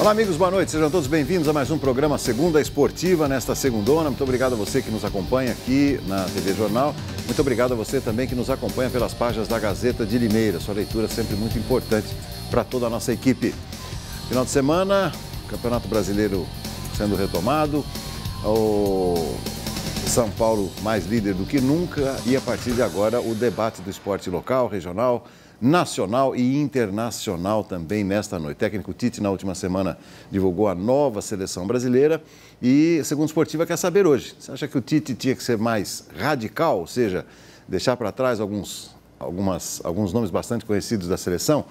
Olá, amigos, boa noite. Sejam todos bem-vindos a mais um programa Segunda Esportiva, nesta segundona. Muito obrigado a você que nos acompanha aqui na TV Jornal. Muito obrigado a você também que nos acompanha pelas páginas da Gazeta de Limeira. Sua leitura é sempre muito importante para toda a nossa equipe. Final de semana, Campeonato Brasileiro sendo retomado. O São Paulo mais líder do que nunca. E a partir de agora, o debate do esporte local, regional, nacional e internacional também nesta noite. O técnico Tite, na última semana, divulgou a nova seleção brasileira e, segundo a Esportiva, quer saber hoje. Você acha que o Tite tinha que ser mais radical, ou seja, deixar para trás alguns nomes bastante conhecidos da seleção?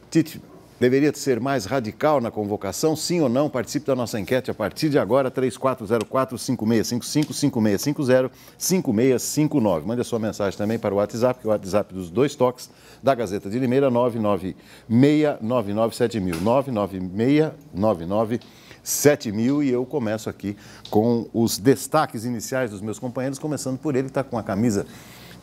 Tite deveria ser mais radical na convocação, sim ou não? Participe da nossa enquete a partir de agora, 3404-5655, 5659. Mande a sua mensagem também para o WhatsApp, que é o WhatsApp dos dois toques da Gazeta de Limeira, 996997000, 996997000. E eu começo aqui com os destaques iniciais dos meus companheiros, começando por ele, que está com a camisa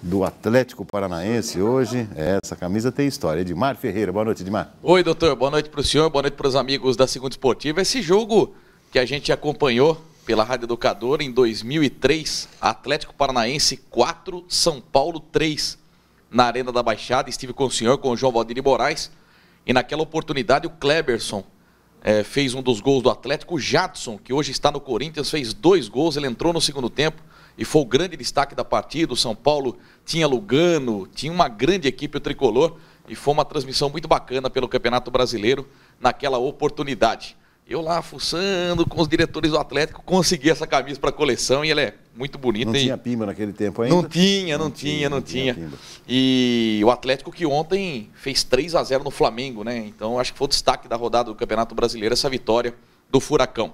do Atlético Paranaense hoje. Essa camisa tem história. Edmar Ferreira, boa noite, Edmar. Oi, doutor, boa noite para o senhor, boa noite para os amigos da Segunda Esportiva. Esse jogo que a gente acompanhou pela Rádio Educadora em 2003, Atlético Paranaense 4, São Paulo 3, na Arena da Baixada. Estive com o senhor, com o João Valdir Moraes, e naquela oportunidade o Kleberson fez um dos gols do Atlético. O Jadson, que hoje está no Corinthians, fez 2 gols, ele entrou no segundo tempo e foi o grande destaque da partida. O São Paulo tinha Lugano, tinha uma grande equipe, o Tricolor, e foi uma transmissão muito bacana pelo Campeonato Brasileiro naquela oportunidade. Eu lá, fuçando com os diretores do Atlético, consegui essa camisa para coleção e ela é muito bonita. Não tinha pimba naquele tempo ainda? Não tinha. E o Atlético que ontem fez 3-0 no Flamengo, né? Então acho que foi o destaque da rodada do Campeonato Brasileiro, essa vitória do Furacão.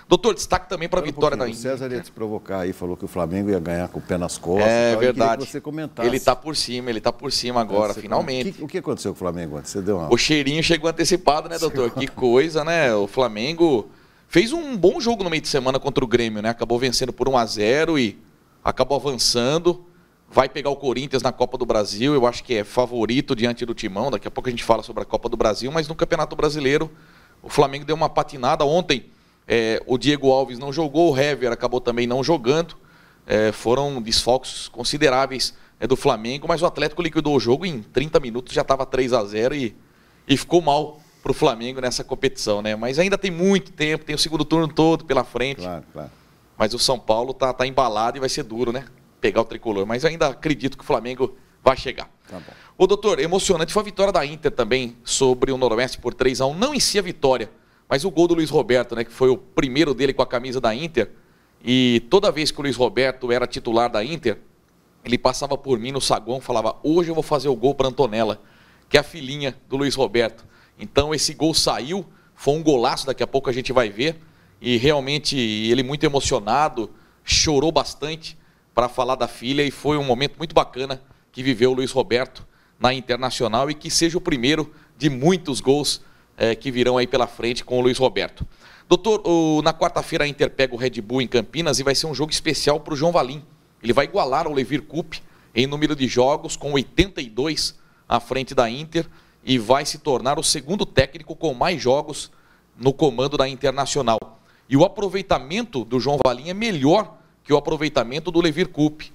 Doutor, destaque também para a vitória da Inter. O César ia te provocar aí, falou que o Flamengo ia ganhar com o pé nas costas. É verdade. Que você comentasse. Ele está por cima agora, finalmente. O que aconteceu com o Flamengo antes? Você deu uma... O cheirinho chegou antecipado, né, doutor? Que coisa, né? O Flamengo fez um bom jogo no meio de semana contra o Grêmio, né? Acabou vencendo por 1-0 e acabou avançando. Vai pegar o Corinthians na Copa do Brasil. Eu acho que é favorito diante do Timão. Daqui a pouco a gente fala sobre a Copa do Brasil, mas no Campeonato Brasileiro o Flamengo deu uma patinada ontem. O Diego Alves não jogou, o Hever acabou também não jogando. Foram desfalques consideráveis do Flamengo, mas o Atlético liquidou o jogo em 30 minutos, já estava 3-0 e ficou mal para o Flamengo nessa competição, né? Mas ainda tem muito tempo, tem o segundo turno todo pela frente. Claro. Mas o São Paulo tá embalado e vai ser duro, né? Pegar o Tricolor, mas ainda acredito que o Flamengo vai chegar. Tá bom. Ô, doutor, emocionante foi a vitória da Inter também sobre o Noroeste por 3-1. Não em si a vitória, mas o gol do Luiz Roberto, né, que foi o primeiro dele com a camisa da Inter. E toda vez que o Luiz Roberto era titular da Inter, ele passava por mim no saguão e falava: hoje eu vou fazer o gol para Antonella, que é a filhinha do Luiz Roberto. Então esse gol saiu, foi um golaço, daqui a pouco a gente vai ver. E realmente ele muito emocionado, chorou bastante para falar da filha, e foi um momento muito bacana que viveu o Luiz Roberto na Internacional, e que seja o primeiro de muitos gols que virão aí pela frente com o Luiz Roberto. Doutor, na quarta-feira a Inter pega o Red Bull em Campinas e vai ser um jogo especial para o João Valim. Ele vai igualar o Levir Coupe em número de jogos, com 82 à frente da Inter, e vai se tornar o segundo técnico com mais jogos no comando da Internacional. E o aproveitamento do João Valim é melhor que o aproveitamento do Levir Coupe.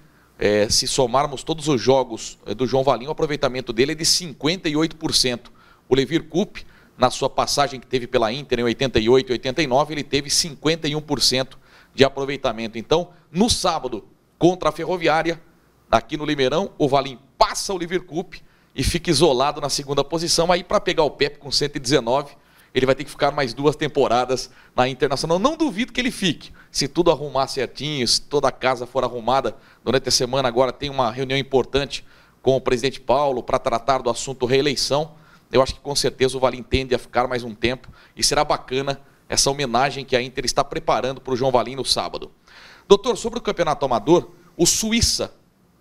Se somarmos todos os jogos do João Valim, o aproveitamento dele é de 58%. O Levir Coupe, na sua passagem que teve pela Inter em 88 e 89, ele teve 51% de aproveitamento. Então, no sábado, contra a Ferroviária, aqui no Limeirão, o Valim passa o Levir Coupe e fica isolado na segunda posição. Aí, para pegar o Pepe com 119, ele vai ter que ficar mais 2 temporadas na Internacional. Não duvido que ele fique, se tudo arrumar certinho, se toda a casa for arrumada. Durante a semana agora tem uma reunião importante com o presidente Paulo para tratar do assunto reeleição. Eu acho que com certeza o Valim tende a ficar mais um tempo, e será bacana essa homenagem que a Inter está preparando para o João Valim no sábado. Doutor, sobre o Campeonato Amador, o Suíça,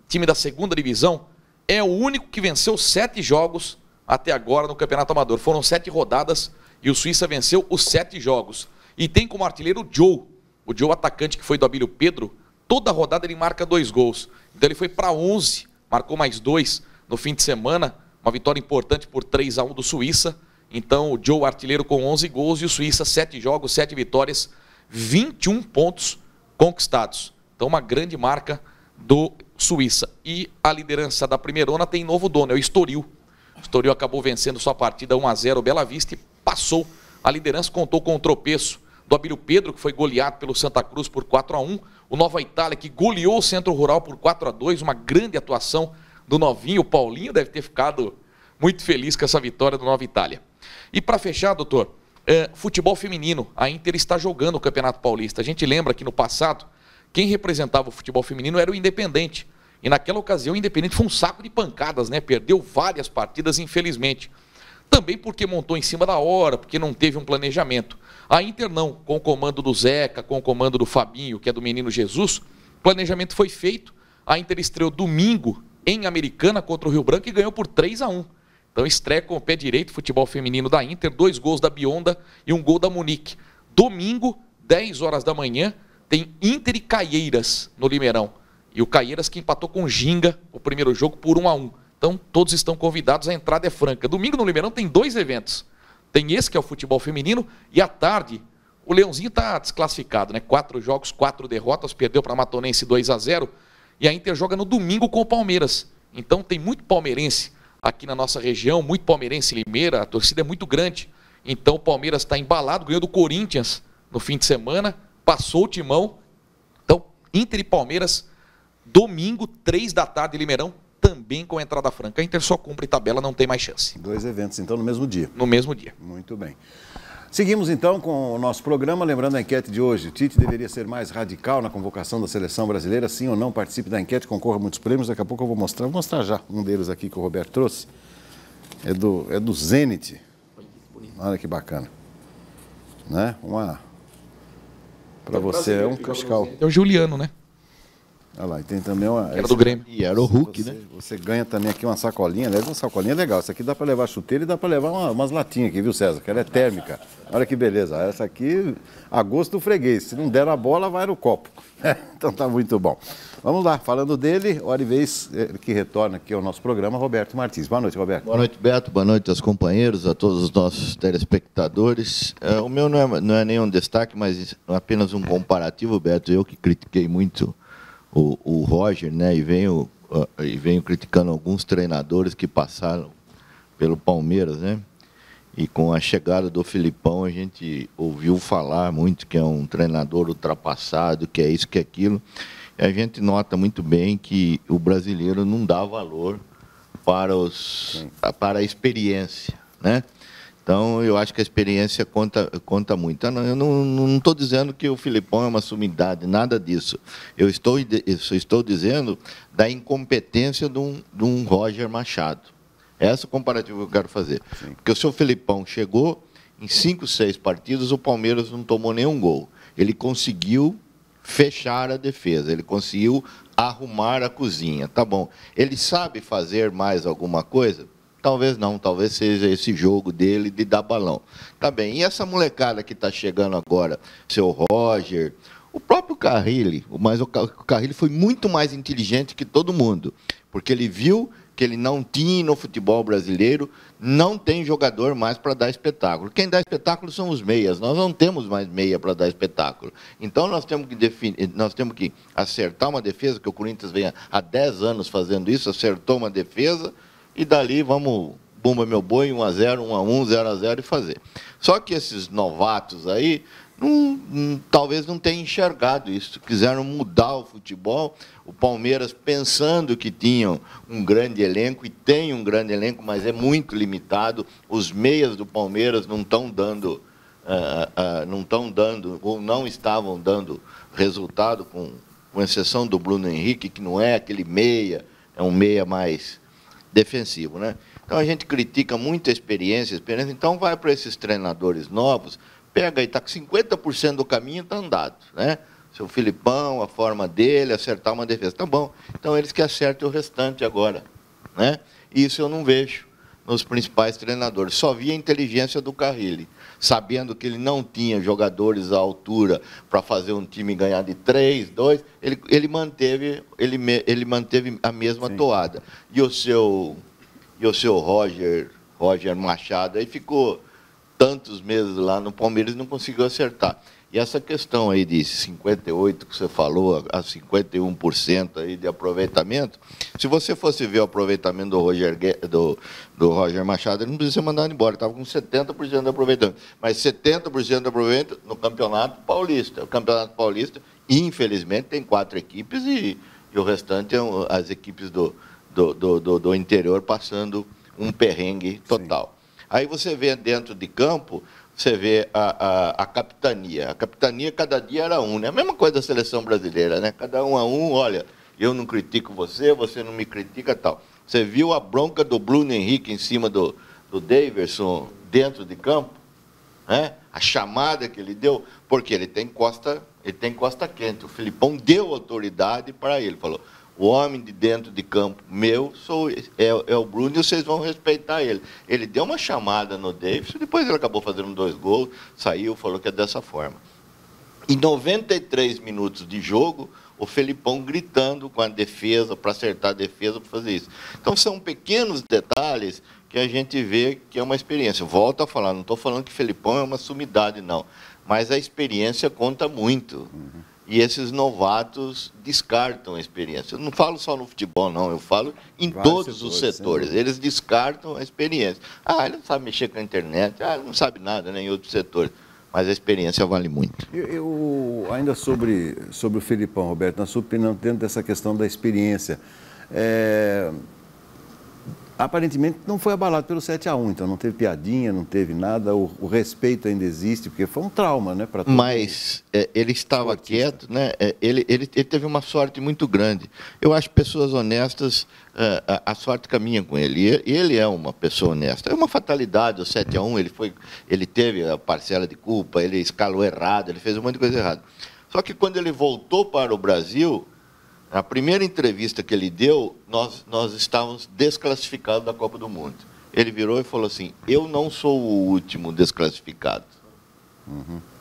time da segunda divisão, é o único que venceu 7 jogos até agora no Campeonato Amador. Foram 7 rodadas e o Suíça venceu os 7 jogos. E tem como artilheiro o Joe, atacante que foi do Abílio Pedro. Toda rodada ele marca 2 gols. Então ele foi para 11, marcou mais 2 no fim de semana. Uma vitória importante por 3-1 do Suíça. Então, o Joe artilheiro com 11 gols e o Suíça 7 jogos, 7 vitórias, 21 pontos conquistados. Então, uma grande marca do Suíça. E a liderança da primeirona tem novo dono, é o Estoril. O Estoril acabou vencendo sua partida 1-0 Bela Vista e passou a liderança, contou com o tropeço do Abílio Pedro, que foi goleado pelo Santa Cruz por 4-1. O Nova Itália, que goleou o Centro Rural por 4-2, uma grande atuação do novinho. O Paulinho deve ter ficado muito feliz com essa vitória do Nova Itália. E para fechar, doutor, futebol feminino. A Inter está jogando o Campeonato Paulista. A gente lembra que no passado, quem representava o futebol feminino era o Independente. E naquela ocasião o Independente foi um saco de pancadas, né? Perdeu várias partidas, infelizmente. Também porque montou em cima da hora, porque não teve um planejamento. A Inter não, com o comando do Zeca, com o comando do Fabinho, que é do Menino Jesus, o planejamento foi feito. A Inter estreou domingo em Americana contra o Rio Branco e ganhou por 3-1. Então estreia com o pé direito, futebol feminino da Inter, 2 gols da Bionda e 1 gol da Munique. Domingo, 10 horas da manhã, tem Inter e Caieiras no Limeirão. E o Caieiras que empatou com Ginga o primeiro jogo por 1-1. Então todos estão convidados, a entrada é franca. Domingo no Limeirão tem 2 eventos. Tem esse que é o futebol feminino e à tarde o Leãozinho está desclassificado, né? 4 jogos, 4 derrotas, perdeu para a Matonense 2-0. E a Inter joga no domingo com o Palmeiras. Então tem muito palmeirense aqui na nossa região, muito palmeirense em Limeira, a torcida é muito grande. Então o Palmeiras está embalado, ganhou do Corinthians no fim de semana, passou o timão. Então, Inter e Palmeiras, domingo, 3 da tarde, Limeirão, também com entrada franca. A Inter só cumpre tabela, não tem mais chance. 2 eventos, então, no mesmo dia. No mesmo dia. Muito bem. Seguimos, então, com o nosso programa. Lembrando a enquete de hoje. Tite deveria ser mais radical na convocação da seleção brasileira? Sim ou não? Participe da enquete, concorra a muitos prêmios. Daqui a pouco eu vou mostrar já um deles aqui que o Roberto trouxe. É do Zenit. Olha que bacana. Né? Para você é um cascal. É o Juliano, né? Olha lá, e tem também uma... Era do Grêmio. E era o Hulk, né? Você ganha também aqui uma sacolinha, aliás, uma sacolinha legal. Essa aqui dá para levar chuteira e dá para levar umas latinhas aqui, viu, César? Que ela é térmica. Olha que beleza. Essa aqui, a gosto do freguês. Se não der a bola, vai no copo. Então tá muito bom. Vamos lá, falando dele, hora e vez que retorna aqui ao nosso programa, Roberto Martins. Boa noite, Roberto. Boa noite, Beto. Boa noite aos companheiros, a todos os nossos telespectadores. O meu não é nenhum destaque, mas apenas um comparativo, Beto. Eu que critiquei muito o Roger, né, e venho criticando alguns treinadores que passaram pelo Palmeiras, né, e com a chegada do Filipão a gente ouviu falar muito que é um treinador ultrapassado, que é isso, que é aquilo, e a gente nota muito bem que o brasileiro não dá valor para a experiência, né? Então, eu acho que a experiência conta muito. Eu não estou dizendo que o Filipão é uma sumidade, nada disso. Eu estou dizendo da incompetência de um Roger Machado. Essa é o comparativo que eu quero fazer. Sim. Porque o seu Filipão chegou, em 5, 6 partidas, o Palmeiras não tomou nenhum gol. Ele conseguiu fechar a defesa, ele conseguiu arrumar a cozinha. Tá bom. Ele sabe fazer mais alguma coisa? Talvez não, talvez seja esse jogo dele de dar balão. Tá bem, e essa molecada que está chegando agora, seu Roger, o próprio Carrilli, mas o Carrilli foi muito mais inteligente que todo mundo, porque ele viu que ele não tinha no futebol brasileiro, não tem jogador mais para dar espetáculo. Quem dá espetáculo são os meias, nós não temos mais meia para dar espetáculo. Então nós temos que acertar uma defesa, que o Corinthians vem há 10 anos fazendo isso, acertou uma defesa, e dali vamos, bumba meu boi, 1-0, 1-1, 0-0 e fazer. Só que esses novatos aí, talvez não tenham enxergado isso. Quiseram mudar o futebol. O Palmeiras, pensando que tinham um grande elenco, e tem um grande elenco, mas é muito limitado. Os meias do Palmeiras não estão dando, ou não estavam dando resultado, com exceção do Bruno Henrique, que não é aquele meia, é um meia mais defensivo, né? Então a gente critica muito a experiência, então vai para esses treinadores novos, pega e está com 50% do caminho, está andado, né? Seu Filipão, a forma dele, acertar uma defesa, tá bom. Então eles que acertem o restante agora, né? Isso eu não vejo nos principais treinadores. Só vi a inteligência do Carrilli, sabendo que ele não tinha jogadores à altura para fazer um time ganhar de 3-2, ele manteve a mesma Sim. toada. E o seu Roger Machado aí ficou tantos meses lá no Palmeiras e não conseguiu acertar. E essa questão aí de 58% que você falou, a 51% aí de aproveitamento, se você fosse ver o aproveitamento do Roger Machado, ele não precisa ser mandado embora, estava com 70% de aproveitamento. Mas 70% de aproveitamento no Campeonato Paulista. O Campeonato Paulista, infelizmente, tem 4 equipes e o restante as equipes do interior passando um perrengue total. Sim. Aí você vê dentro de campo, você vê a capitania. A capitania, cada dia era um, né? A mesma coisa da seleção brasileira, né? Cada um a um, olha, eu não critico você, você não me critica, tal. Você viu a bronca do Bruno Henrique em cima do Daverson dentro de campo? Né? A chamada que ele deu, porque ele tem costa quente. O Filipão deu autoridade para ele, falou: o homem de dentro de campo meu é o Bruno e vocês vão respeitar ele. Ele deu uma chamada no Davidson, depois ele acabou fazendo 2 gols, saiu, falou que é dessa forma. Em 93 minutos de jogo, o Felipão gritando com a defesa, para acertar a defesa, para fazer isso. Então, são pequenos detalhes que a gente vê que é uma experiência. Volto a falar, não estou falando que o Felipão é uma sumidade, não. Mas a experiência conta muito. E esses novatos descartam a experiência. Eu não falo só no futebol, não. Eu falo em todos os setores. Eles descartam a experiência. Ah, ele não sabe mexer com a internet. Ah, ele não sabe nada, né, em outros setores. Mas a experiência vale muito. Ainda sobre o Felipão, Roberto, na sua opinião, dentro dessa questão da experiência, aparentemente não foi abalado pelo 7-1, então não teve piadinha, não teve nada, o respeito ainda existe, porque foi um trauma, né, para todo mundo. Mas ele estava quieto, né? Ele teve uma sorte muito grande. Eu acho que pessoas honestas, a sorte caminha com ele. E ele é uma pessoa honesta. É uma fatalidade, o 7-1, ele teve a parcela de culpa, ele escalou errado, ele fez um monte de coisa errada. Só que quando ele voltou para o Brasil, a primeira entrevista que ele deu, nós estávamos desclassificados da Copa do Mundo. Ele virou e falou assim: eu não sou o último desclassificado.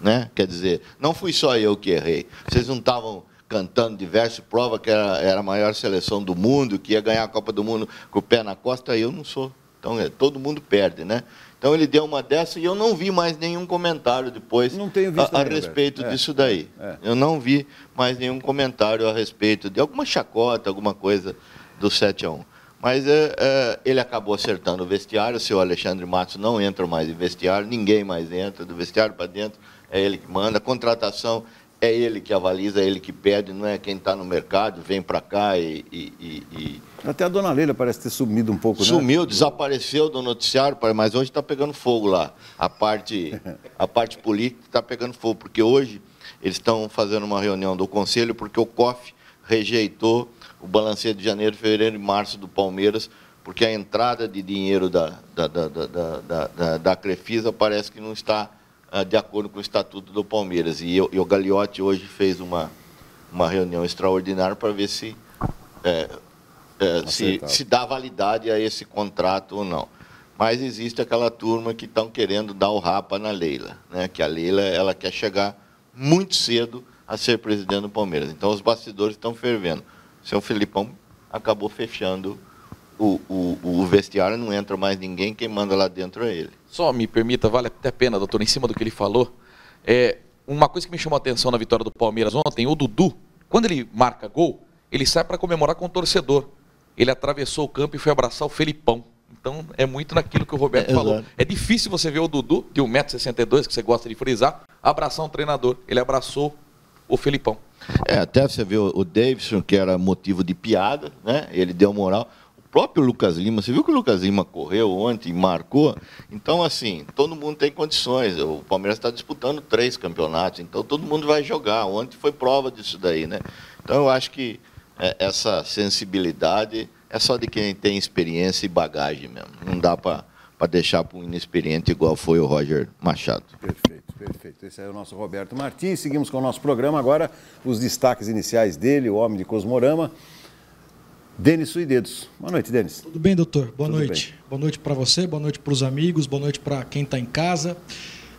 Né? Quer dizer, não fui só eu que errei. Vocês não estavam cantando diversas provas que era a maior seleção do mundo, que ia ganhar a Copa do Mundo com o pé na costa, eu não sou. Então, todo mundo perde, né? Então, ele deu uma dessa e eu não vi mais nenhum comentário depois a respeito disso daí. Eu não vi mais nenhum comentário a respeito de alguma chacota, alguma coisa do 7-1. Mas ele acabou acertando o vestiário, o seu Alexandre Matos não entra mais em vestiário, ninguém mais entra, do vestiário para dentro, é ele que manda. A contratação é ele que avaliza, é ele que pede, não é quem está no mercado, vem para cá e... Até a dona Leila parece ter sumido um pouco, né? Sumiu, desapareceu do noticiário, mas hoje está pegando fogo lá. A parte política está pegando fogo, porque hoje eles estão fazendo uma reunião do Conselho, porque o COF rejeitou o balanceio de janeiro, fevereiro e março do Palmeiras, porque a entrada de dinheiro da Crefisa parece que não está de acordo com o Estatuto do Palmeiras. E o Gagliotti hoje fez uma reunião extraordinária para ver se dá validade a esse contrato ou não. Mas existe aquela turma que estão querendo dar o rapa na Leila, né? Que a Leila ela quer chegar muito cedo a ser presidente do Palmeiras. Então, os bastidores estão fervendo. O seu Felipão acabou fechando o vestiário, não entra mais ninguém, quem manda lá dentro é ele. Só me permita, vale até a pena, doutor, em cima do que ele falou, uma coisa que me chamou a atenção na vitória do Palmeiras ontem, o Dudu, quando ele marca gol, ele sai para comemorar com o torcedor. Ele atravessou o campo e foi abraçar o Felipão. Então, é muito naquilo que o Roberto falou. Exato. É difícil você ver o Dudu, de 1,62 m, que você gosta de frisar, abraçar um treinador. Ele abraçou o Felipão. Até você vê o Davidson, que era motivo de piada, né? Ele deu moral. O próprio Lucas Lima, você viu que o Lucas Lima correu ontem e marcou? Então, assim, todo mundo tem condições. O Palmeiras está disputando 3 campeonatos, então todo mundo vai jogar. Ontem foi prova disso daí, né? Então, eu acho que essa sensibilidade é só de quem tem experiência e bagagem mesmo. Não dá para deixar para um inexperiente igual foi o Roger Machado. Perfeito. Esse é o nosso Roberto Martins. Seguimos com o nosso programa. Agora, os destaques iniciais dele, o homem de Cosmorama, Denis Suidedos. Boa noite, Denis. Tudo bem, doutor? Boa noite. Boa noite para você, boa noite para os amigos, boa noite para quem está em casa.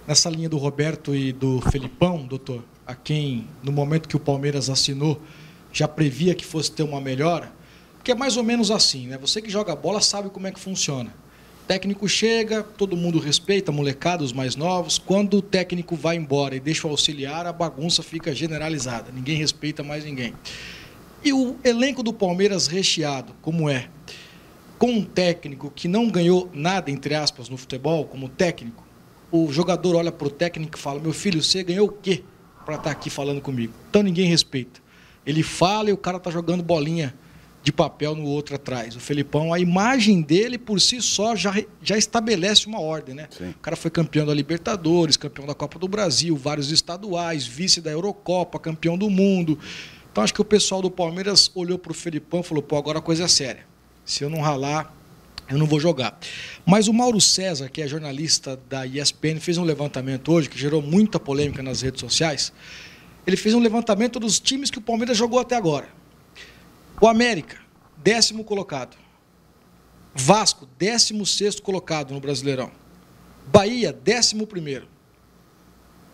Nessa linha do Roberto e do Felipão, doutor, a quem, no momento que o Palmeiras assinou, já previa que fosse ter uma melhora, porque é mais ou menos assim, né? Você que joga bola sabe como é que funciona. técnico chega, todo mundo respeita, molecada, os mais novos. Quando o técnico vai embora e deixa o auxiliar, a bagunça fica generalizada. Ninguém respeita mais ninguém. E o elenco do Palmeiras recheado, como é, com um técnico que não ganhou nada, entre aspas, no futebol, como técnico, o jogador olha para o técnico e fala: meu filho, você ganhou o quê para estar aqui falando comigo? Então ninguém respeita. Ele fala e o cara está jogando bolinha de papel no outro atrás. O Felipão, a imagem dele por si só já estabelece uma ordem, né? Sim. O cara foi campeão da Libertadores, campeão da Copa do Brasil, vários estaduais, vice da Eurocopa, campeão do mundo. Então acho que o pessoal do Palmeiras olhou para o Felipão e falou: pô, agora a coisa é séria. Se eu não ralar, eu não vou jogar. Mas o Mauro César, que é jornalista da ESPN, fez um levantamento hoje que gerou muita polêmica nas redes sociais. Ele fez um levantamento dos times que o Palmeiras jogou até agora. O América, 10º colocado. Vasco, 16º colocado no Brasileirão. Bahia, 11º.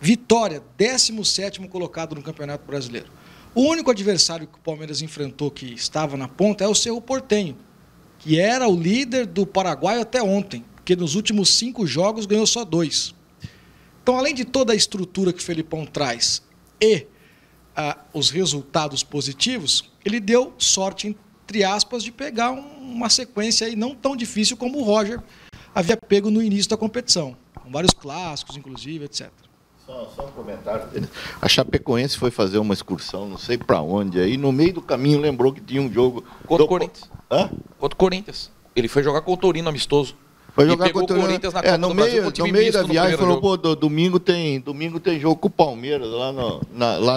Vitória, 17º colocado no Campeonato Brasileiro. O único adversário que o Palmeiras enfrentou que estava na ponta é o Cerro Porteño, que era o líder do Paraguai até ontem, porque nos últimos 5 jogos ganhou só 2. Então, além de toda a estrutura que o Felipão traz e os resultados positivos, ele deu sorte, entre aspas, de pegar uma sequência aí não tão difícil como o Roger havia pego no início da competição, com vários clássicos, inclusive, etc. Só um comentário. A Chapecoense foi fazer uma excursão, não sei para onde, aí no meio do caminho lembrou que tinha um jogo contra o Corinthians. Hã? Contra o Corinthians. Ele foi jogar com o Torino amistoso. Foi jogar contra o Corinthians na Copa no do meio, Brasil, no meio da viagem falou: pô, domingo tem jogo com o Palmeiras lá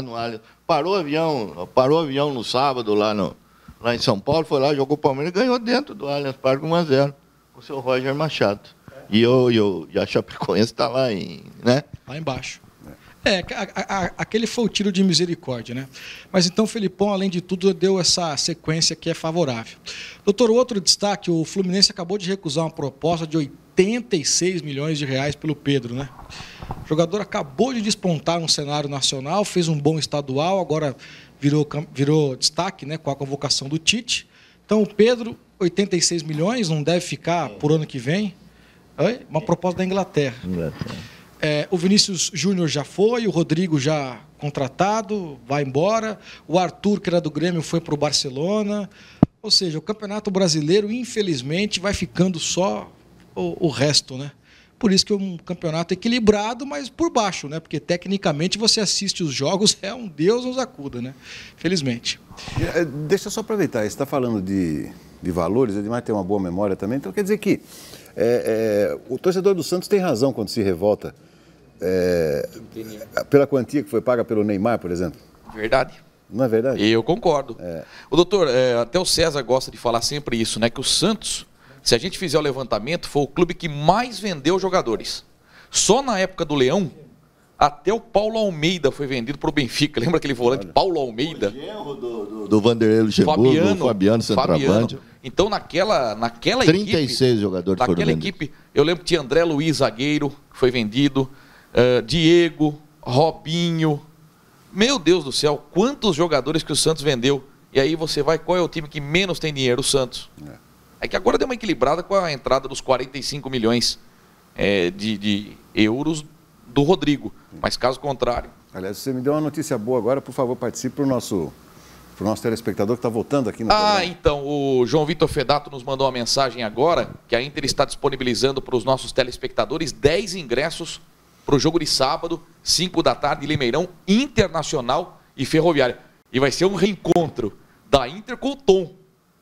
no Allianz. Parou o avião no sábado lá em São Paulo, foi lá, jogou o Palmeiras e ganhou dentro do Allianz Parque 1-0 com o seu Roger Machado. E a Chapecoense está lá né? Lá embaixo. Aquele foi o tiro de misericórdia, né? Mas então o Felipão, além de tudo, deu essa sequência que é favorável. Doutor, outro destaque: o Fluminense acabou de recusar uma proposta de 86 milhões de reais pelo Pedro, né? O jogador acabou de despontar no cenário nacional, fez um bom estadual, agora virou destaque, né, com a convocação do Tite. Então o Pedro, 86 milhões, não deve ficar por ano que vem. Uma proposta da Inglaterra. O Vinícius Júnior já foi, o Rodrigo já contratado, vai embora. O Arthur, que era do Grêmio, foi para o Barcelona. Ou seja, o Campeonato Brasileiro, infelizmente, vai ficando só o resto, né? Por isso que é um campeonato equilibrado, mas por baixo, né? Porque, tecnicamente, você assiste os jogos, é um Deus nos acuda, né? Felizmente. Deixa eu só aproveitar, você está falando de valores, Edmar tem uma boa memória também, então quer dizer que o torcedor do Santos tem razão quando se revolta pela quantia que foi paga pelo Neymar, por exemplo. Verdade. Não é verdade? Eu concordo. O doutor, até o César gosta de falar sempre isso, né? Que o Santos, se a gente fizer o levantamento, foi o clube que mais vendeu jogadores. Só na época do Leão, até o Paulo Almeida foi vendido para o Benfica. Lembra aquele volante Paulo Almeida? Do Vanderlei Luxemburgo, Fabiano Centroavante. Então, naquela 36 equipe, jogadores foram naquela equipe, eu lembro que tinha André Luiz, zagueiro, que foi vendido, Diego, Robinho. Meu Deus do céu, quantos jogadores que o Santos vendeu. E aí você vai, qual é o time que menos tem dinheiro? O Santos. É que agora deu uma equilibrada com a entrada dos 45 milhões de euros do Rodrigo. Mas caso contrário. Aliás, você me deu uma notícia boa agora, por favor, participe para o nosso telespectador que está voltando aqui no programa. Então, o João Vitor Fedato nos mandou uma mensagem agora, que a Inter está disponibilizando para os nossos telespectadores 10 ingressos para o jogo de sábado, 5 da tarde, Limeirão, Internacional e Ferroviária. E vai ser um reencontro da Inter com o Tom,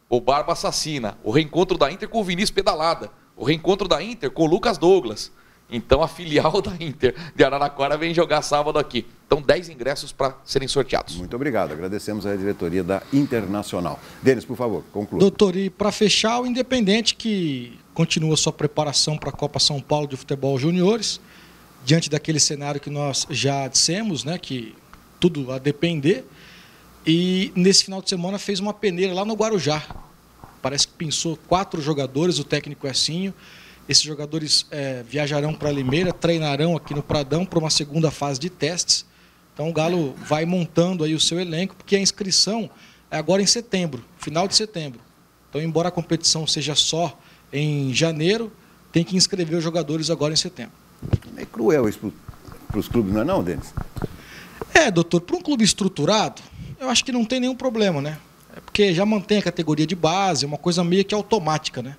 o Barba Assassina, o reencontro da Inter com o Vinícius Pedalada, o reencontro da Inter com o Lucas Douglas. Então a filial da Inter de Araraquara vem jogar sábado aqui. Então 10 ingressos para serem sorteados. Muito obrigado, agradecemos à diretoria da Internacional. Denis, por favor, conclua. Doutor, e para fechar, o Independente, que continua sua preparação para a Copa São Paulo de Futebol Juniores, diante daquele cenário que nós já dissemos, né, que tudo a depender, e nesse final de semana fez uma peneira lá no Guarujá. Parece que pensou 4 jogadores, o técnico Essinho. Esses jogadores viajarão para Limeira, treinarão aqui no Pradão para uma segunda fase de testes. Então o Galo vai montando aí o seu elenco, porque a inscrição é agora em setembro, final de setembro. Então, embora a competição seja só em janeiro, tem que inscrever os jogadores agora em setembro. É cruel isso para os clubes, não é não, Denis? Doutor, para um clube estruturado, eu acho que não tem nenhum problema, né? É porque já mantém a categoria de base, é uma coisa meio que automática, né?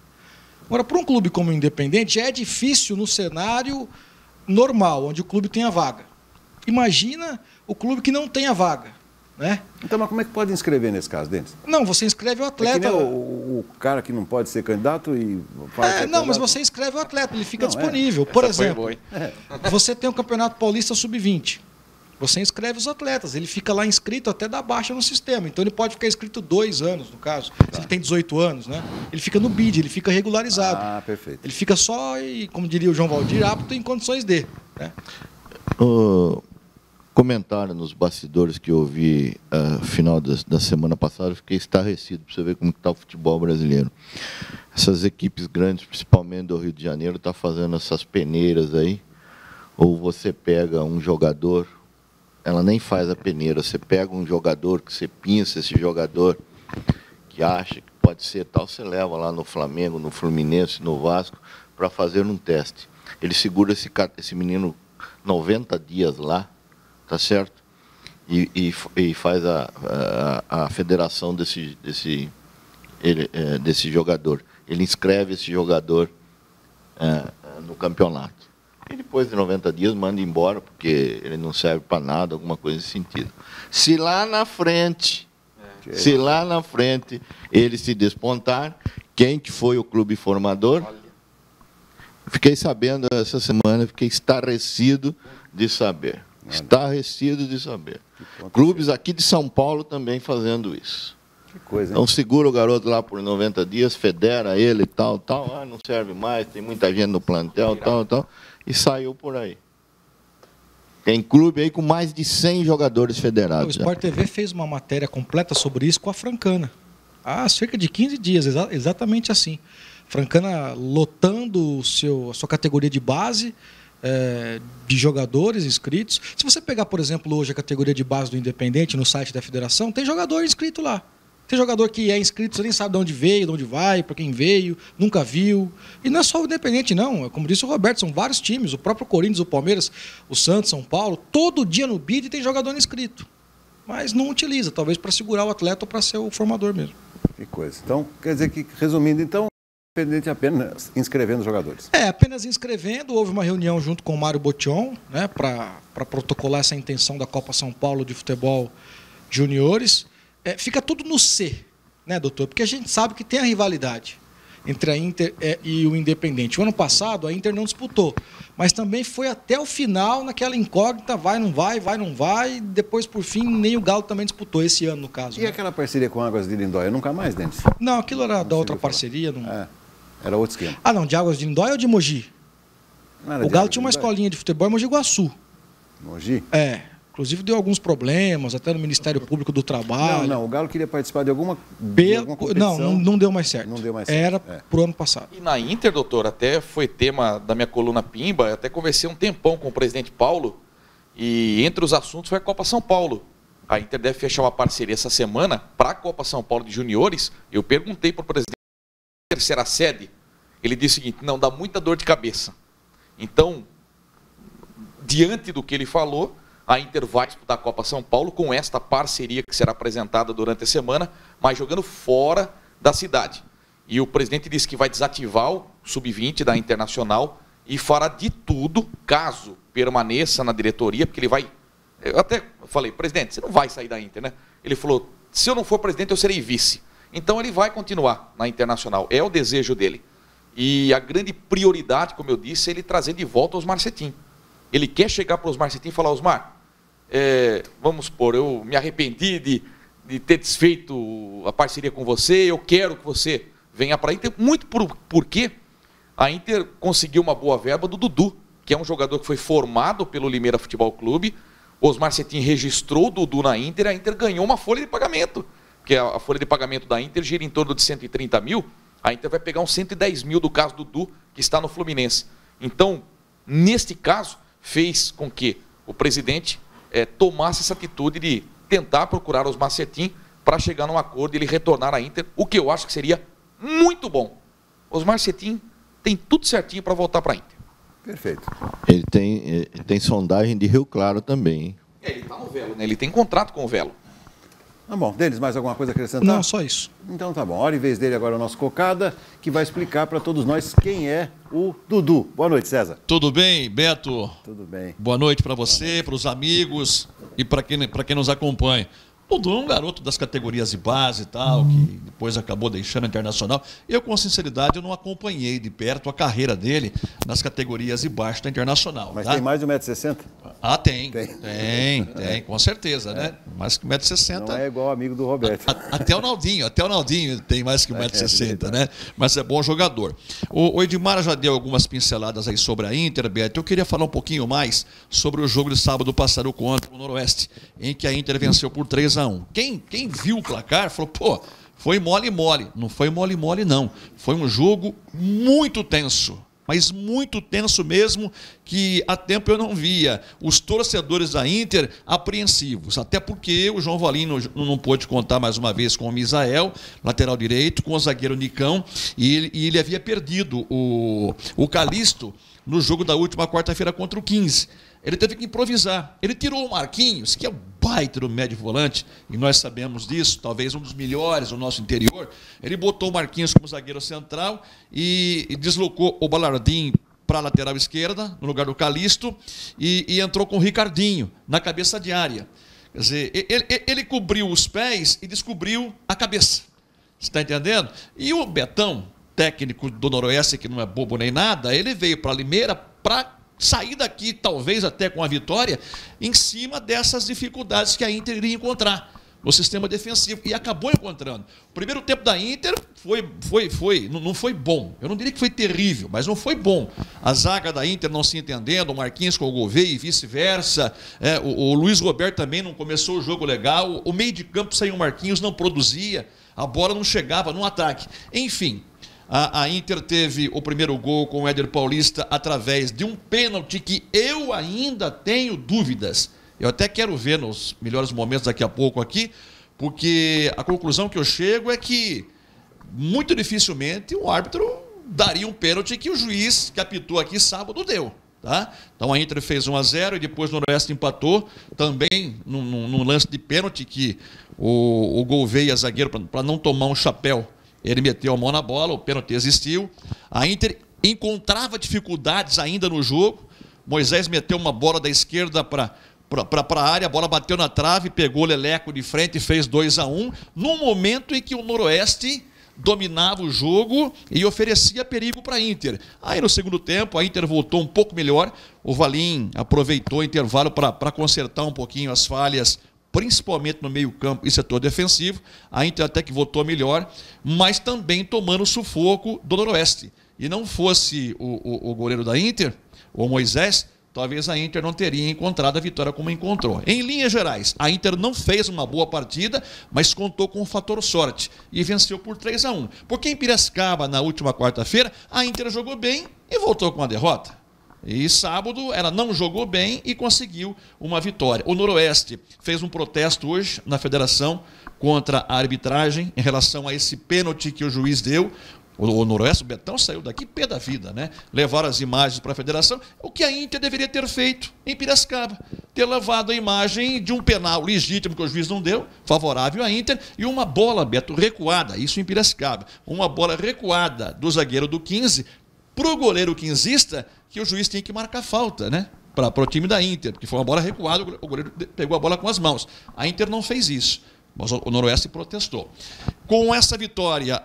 Agora, para um clube como o Independente, já é difícil no cenário normal, onde o clube tem a vaga. Imagina o clube que não tem a vaga, né? Então, mas como é que pode inscrever nesse caso, Denis? Não, você inscreve o atleta. É que nem o cara que não pode ser candidato e faz não, mas você inscreve o atleta, ele fica Não, disponível. Por Essa foi exemplo, boa, você tem o Campeonato Paulista Sub-20. Você inscreve os atletas, ele fica lá inscrito até dar baixa no sistema. Então ele pode ficar inscrito 2 anos, no caso. Se ele tem 18 anos, né? Ele fica no BID, ele fica regularizado. Ah, perfeito. Ele fica só, como diria o João Valdir, apto em condições de. Né? O comentário nos bastidores que eu ouvi no final da semana passada, eu fiquei estarrecido para você ver como está o futebol brasileiro. Essas equipes grandes, principalmente do Rio de Janeiro, estão fazendo essas peneiras aí. Ou você pega um jogador, ela nem faz a peneira, você pega um jogador que você pinça esse jogador que acha que pode ser tal, você leva lá no Flamengo, no Fluminense, no Vasco, para fazer um teste. Ele segura esse menino 90 dias lá, tá certo? E faz a federação desse jogador. Ele inscreve esse jogador no campeonato. E depois de 90 dias manda embora, porque ele não serve para nada, alguma coisa nesse sentido. Se lá na frente ele se despontar, quem que foi o clube formador? Fiquei sabendo essa semana, fiquei estarrecido de saber. Estarrecido de saber. Clubes aqui de São Paulo também fazendo isso. Que coisa, hein? Então segura o garoto lá por 90 dias, federa ele e tal. Não serve mais, tem muita gente no plantel, tal. E saiu por aí. Tem clube aí com mais de 100 jogadores federados. O Sport TV fez uma matéria completa sobre isso com a Francana. Há cerca de 15 dias, exatamente assim. Francana lotando a sua categoria de base de jogadores inscritos. Se você pegar, por exemplo, hoje a categoria de base do Independente no site da federação, tem jogador inscrito lá. Tem jogador que é inscrito, você nem sabe de onde veio, de onde vai, para quem veio, nunca viu. E não é só o Independente, não. Como disse o Roberto, são vários times. O próprio Corinthians, o Palmeiras, o Santos, São Paulo. Todo dia no BID tem jogador inscrito. Mas não utiliza, talvez para segurar o atleta ou para ser o formador mesmo. Que coisa. Então, quer dizer que, resumindo, então, Independente apenas inscrevendo os jogadores. Apenas inscrevendo. Houve uma reunião junto com o Mário Botion, né, para protocolar essa intenção da Copa São Paulo de futebol juniores. Fica tudo no C, né, doutor? Porque a gente sabe que tem a rivalidade entre a Inter e o Independente. O ano passado a Inter não disputou, mas também foi até o final naquela incógnita, vai, não vai, vai, não vai. Depois, por fim, nem o Galo também disputou esse ano, no caso. E aquela parceria com Águas de Lindóia? Nunca mais, Denis? Não, aquilo era da outra parceria. Não... Era outro esquema. Não, de Águas de Lindóia ou de Mogi? O Galo tinha uma escolinha de futebol em Mogi Guaçu. Mogi? Inclusive deu alguns problemas, até no Ministério Público do Trabalho. Não, o Galo queria participar de alguma competição. Não deu mais certo. Não deu mais certo. Era pro ano passado. E na Inter, doutor, até foi tema da minha coluna Pimba, até conversei um tempão com o presidente Paulo, e entre os assuntos foi a Copa São Paulo. A Inter deve fechar uma parceria essa semana para a Copa São Paulo de Juniores. Eu perguntei para o presidente se será sede. Ele disse o seguinte: não, dá muita dor de cabeça. Então, diante do que ele falou, a Inter vai disputar a Copa São Paulo com esta parceria que será apresentada durante a semana, mas jogando fora da cidade. E o presidente disse que vai desativar o Sub-20 da Internacional e fará de tudo, caso permaneça na diretoria, porque ele vai... Eu até falei: presidente, você não vai sair da Inter, né? Ele falou: se eu não for presidente, eu serei vice. Então ele vai continuar na Internacional, é o desejo dele. E a grande prioridade, como eu disse, é ele trazer de volta os Osmar Cetim. Ele quer chegar para os Osmar Cetim e falar: Osmar, vamos supor, eu me arrependi de ter desfeito a parceria com você, eu quero que você venha para a Inter, muito porque a Inter conseguiu uma boa verba do Dudu, que é um jogador que foi formado pelo Limeira Futebol Clube. O Osmar Cetim registrou o Dudu na Inter, a Inter ganhou uma folha de pagamento, porque a folha de pagamento da Inter gira em torno de 130 mil, a Inter vai pegar uns 110 mil do caso do Dudu, que está no Fluminense. Então, neste caso, fez com que o presidente tomasse essa atitude de tentar procurar os Osmar Cetim para chegar num acordo e ele retornar à Inter, o que eu acho que seria muito bom. Osmar Cetim tem tudo certinho para voltar para a Inter. Perfeito. Ele tem sondagem de Rio Claro também, hein? Ele está no Velo, né? Ele tem contrato com o Velo. Tá bom. Denis, mais alguma coisa a acrescentar? Não, só isso. Então tá bom. Hora e vez dele agora, o nosso Cocada, que vai explicar para todos nós quem é o Dudu. Boa noite, César. Tudo bem, Beto? Tudo bem. Boa noite para você, para os amigos e para quem nos acompanha. Dudu é um garoto das categorias de base e tal, que depois acabou deixando a Internacional. Eu, com sinceridade, eu não acompanhei de perto a carreira dele nas categorias de baixo da Internacional. Mas tá? tem mais de 1,60 m? Ah, tem, com certeza, né? Mais que 1,60 m. Não é igual amigo do Roberto. Até o Naldinho tem mais que 1,60 m, né? Mas é bom jogador. O Edmar já deu algumas pinceladas aí sobre a Inter, Beto. Eu queria falar um pouquinho mais sobre o jogo de sábado passado contra o Noroeste, em que a Inter venceu por 3-1. Quem viu o placar falou, pô, foi mole-mole. Não foi mole-mole, não. Foi um jogo muito tenso. Mas muito tenso mesmo, que há tempo eu não via os torcedores da Inter apreensivos. Até porque o João Valim não pôde contar mais uma vez com o Misael, lateral direito, com o zagueiro Nicão, e ele havia perdido o Calisto no jogo da última quarta-feira contra o 15. Ele teve que improvisar. Ele tirou o Marquinhos, que é o baita do médio volante, e nós sabemos disso, talvez um dos melhores do nosso interior. Ele botou o Marquinhos como zagueiro central e deslocou o Balardim para a lateral esquerda, no lugar do Calisto, e entrou com o Ricardinho na cabeça de área. Quer dizer, ele cobriu os pés e descobriu a cabeça. Você está entendendo? E o Betão, técnico do Noroeste, que não é bobo nem nada, ele veio para Limeira para sair daqui, talvez até com a vitória, em cima dessas dificuldades que a Inter iria encontrar no sistema defensivo. E acabou encontrando. O primeiro tempo da Inter não foi bom. Eu não diria que foi terrível, mas não foi bom. A zaga da Inter não se entendendo, o Marquinhos com o Gouveia e vice-versa. O Luiz Roberto também não começou o jogo legal. O meio de campo sem o Marquinhos não produzia. A bola não chegava no ataque. Enfim, a Inter teve o primeiro gol com o Éder Paulista através de um pênalti que eu ainda tenho dúvidas. Eu até quero ver nos melhores momentos daqui a pouco aqui, porque a conclusão que eu chego é que muito dificilmente o árbitro daria um pênalti que o juiz que apitou aqui sábado deu. Tá? Então a Inter fez 1-0 e depois o Noroeste empatou também num lance de pênalti que o Gouveia, zagueiro, para não tomar um chapéu, ele meteu a mão na bola, o pênalti existiu. A Inter encontrava dificuldades ainda no jogo. Moisés meteu uma bola da esquerda para a área, a bola bateu na trave, pegou o Leleco de frente e fez 2-1, num momento em que o Noroeste dominava o jogo e oferecia perigo para a Inter. Aí no segundo tempo a Inter voltou um pouco melhor, o Valim aproveitou o intervalo para consertar um pouquinho as falhas, principalmente no meio-campo e setor defensivo. A Inter até que voltou melhor, mas também tomando sufoco do Noroeste. E não fosse o goleiro da Inter, o Moisés, talvez a Inter não teria encontrado a vitória como encontrou. Em linhas gerais, a Inter não fez uma boa partida, mas contou com o fator sorte e venceu por 3-1. Porque em Piracicaba, na última quarta-feira, a Inter jogou bem e voltou com a derrota. E sábado ela não jogou bem e conseguiu uma vitória. O Noroeste fez um protesto hoje na federação contra a arbitragem em relação a esse pênalti que o juiz deu. O Noroeste, o Betão, saiu daqui pé da vida, né? Levaram as imagens para a federação, o que a Inter deveria ter feito em Piracicaba. Ter levado a imagem de um penal legítimo que o juiz não deu, favorável à Inter, e uma bola, Beto, recuada, isso em Piracicaba. Uma bola recuada do zagueiro do 15 para o goleiro quinzista, que o juiz tinha que marcar falta, né? Para o time da Inter, porque foi uma bola recuada, o goleiro pegou a bola com as mãos. A Inter não fez isso, mas o Noroeste protestou. Com essa vitória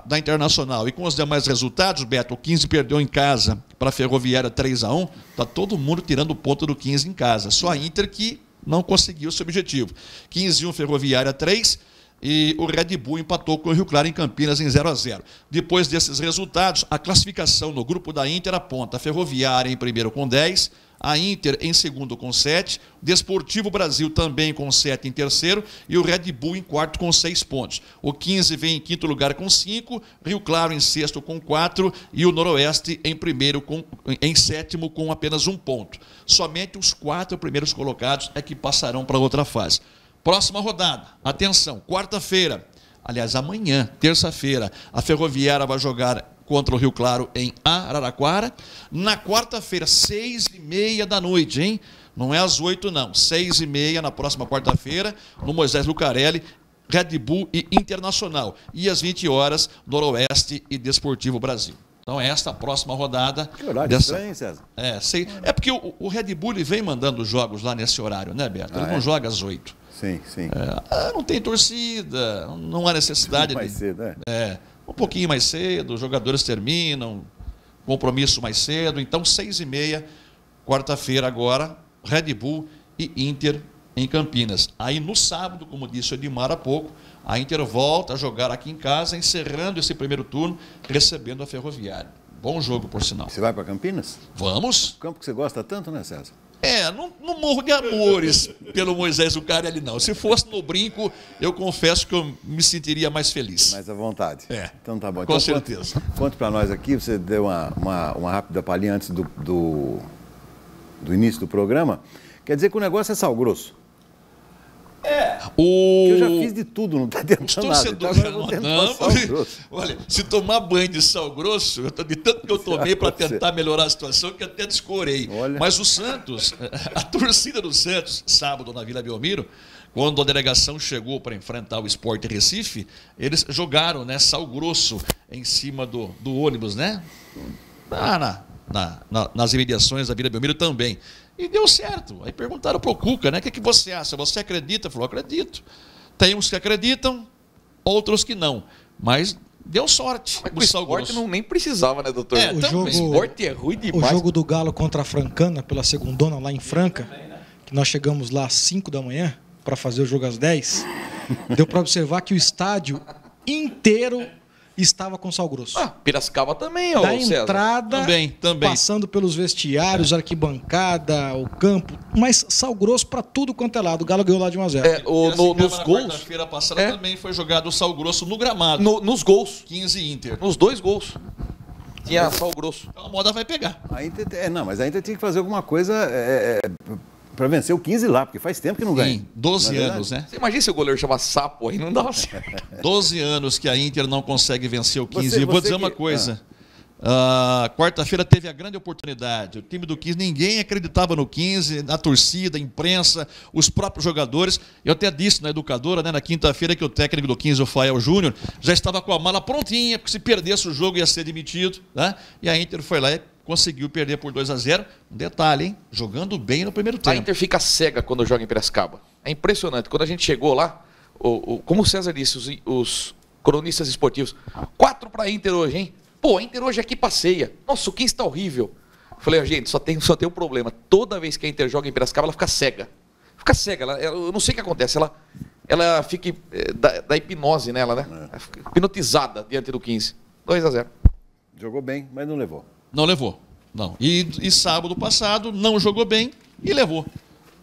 da Internacional e com os demais resultados, Beto, o 15 perdeu em casa para a Ferroviária 3-1, está todo mundo tirando o ponto do 15 em casa. Só a Inter que não conseguiu esse objetivo. 15-1, Ferroviária 3, e o Red Bull empatou com o Rio Claro em Campinas em 0-0. Depois desses resultados, a classificação no grupo da Inter aponta a Ferroviária em primeiro com 10, a Inter em segundo com 7, o Desportivo Brasil também com 7 em terceiro e o Red Bull em quarto com 6 pontos. O 15 vem em quinto lugar com 5, Rio Claro em sexto com 4 e o Noroeste em sétimo com apenas 1 ponto. Somente os 4 primeiros colocados é que passarão para outra fase. Próxima rodada, atenção, quarta-feira, aliás, amanhã, terça-feira, a Ferroviária vai jogar contra o Rio Claro em Araraquara. Na quarta-feira, 6h30 da noite, hein? Não é às 8, não. 6h30 na próxima quarta-feira, no Moisés Lucarelli, Red Bull e Internacional. E às 20 horas, Noroeste e Desportivo Brasil. Então, esta é a próxima rodada. Que horário estranho, César? É porque o Red Bull ele vem mandando jogos lá nesse horário, né, Beto? Ele não joga às 8. Sim, sim. Não tem torcida, não há necessidade. Mais cedo, um pouquinho mais cedo, os jogadores terminam, compromisso mais cedo. Então, 6h30, quarta-feira agora, Red Bull e Inter em Campinas. Aí no sábado, como disse o Edmar há pouco, a Inter volta a jogar aqui em casa, encerrando esse primeiro turno, recebendo a Ferroviária. Bom jogo, por sinal. Você vai para Campinas? Vamos. O campo que você gosta tanto, né, César? Não morro de amores pelo Moisés Lucarelli, não. Se fosse no Brinco, eu confesso que eu me sentiria mais feliz. Mais à vontade. Então tá bom. Com certeza. Conte para nós aqui, você deu uma rápida palhinha antes do início do programa. Quer dizer que o negócio é sal grosso? Eu já fiz de tudo, não está adiantando nada. Então agora eu vou tentar sal grosso. Olha, se tomar banho de sal grosso, de tanto que eu tomei para tentar melhorar a situação, que até descorei. Olha. Mas o Santos, a torcida do Santos, sábado na Vila Belmiro, quando a delegação chegou para enfrentar o Sport Recife, eles jogaram, né, sal grosso em cima do ônibus, né? Nas imediações da Vila Belmiro também. E deu certo. Aí perguntaram para o Cuca, né? O que você acha? Você acredita? Falou, acredito. Tem uns que acreditam, outros que não. Mas deu sorte. Mas o Sport nem precisava, né, doutor? O Sport é ruim demais. O jogo do Galo contra a Francana, pela segundona, lá em Franca, que nós chegamos lá às 5 da manhã para fazer o jogo às 10, deu para observar que o estádio inteiro estava com sal grosso. Piracicaba também, da César. Entrada, também. Passando pelos vestiários, arquibancada, o campo, mas sal grosso para tudo quanto é lado. O Galo ganhou lá de 1-0. Nos gols. Quarta-feira passada também foi jogado o sal grosso no gramado. Nos gols. 15 Inter. Nos 2 gols. Tinha sal grosso. Então a moda vai pegar. Mas a Inter tinha que fazer alguma coisa para vencer o 15 lá, porque faz tempo que não ganha. Sim, 12 anos, né? Você imagina se o goleiro chama Sapo aí, não dava certo. 12 anos que a Inter não consegue vencer o 15. Você Vou dizer uma coisa. Quarta-feira teve a grande oportunidade. O time do 15, ninguém acreditava no 15, a torcida, a imprensa, os próprios jogadores. Eu até disse na educadora, né, na quinta-feira, que o técnico do 15, o Fael Júnior, já estava com a mala prontinha, porque se perdesse o jogo ia ser demitido. Né? E a Inter foi lá e conseguiu perder por 2-0. Um detalhe, hein? Jogando bem no primeiro tempo. A Inter fica cega quando joga em Piracicaba. É impressionante. Quando a gente chegou lá, como o César disse, os cronistas esportivos, 4 para a Inter hoje, hein? Pô, a Inter hoje aqui passeia. Nossa, o 15 está horrível. Falei, gente, só tem um problema. Toda vez que a Inter joga em Piracicaba, ela fica cega. Fica cega. Eu não sei o que acontece. Ela fica da hipnose nela, né? Ela fica hipnotizada diante do 15. 2-0. Jogou bem, mas não levou. Não levou. Não. E sábado passado não jogou bem e levou.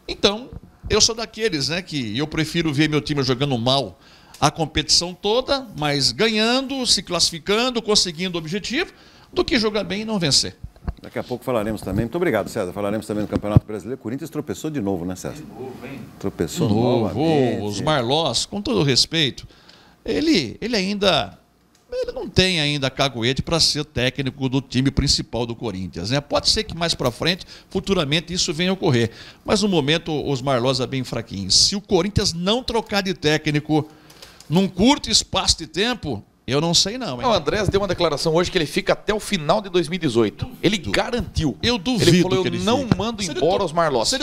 Então, eu sou daqueles, né, que eu prefiro ver meu time jogando mal a competição toda, mas ganhando, se classificando, conseguindo o objetivo, do que jogar bem e não vencer. Daqui a pouco falaremos também. Muito obrigado, César. Falaremos também do Campeonato Brasileiro. O Corinthians tropeçou de novo, né, César? De novo, hein? Tropeçou novamente. Os Marlós, com todo respeito, ele não tem ainda caguete para ser técnico do time principal do Corinthians, né? Pode ser que mais para frente, futuramente, isso venha a ocorrer. Mas no momento, os Marlós é bem fraquinhos. Se o Corinthians não trocar de técnico num curto espaço de tempo, eu não sei não. O Andrés deu uma declaração hoje que ele fica até o final de 2018. Ele garantiu. Eu duvido. Ele falou, que ele não fica. mando embora os Marlós. Se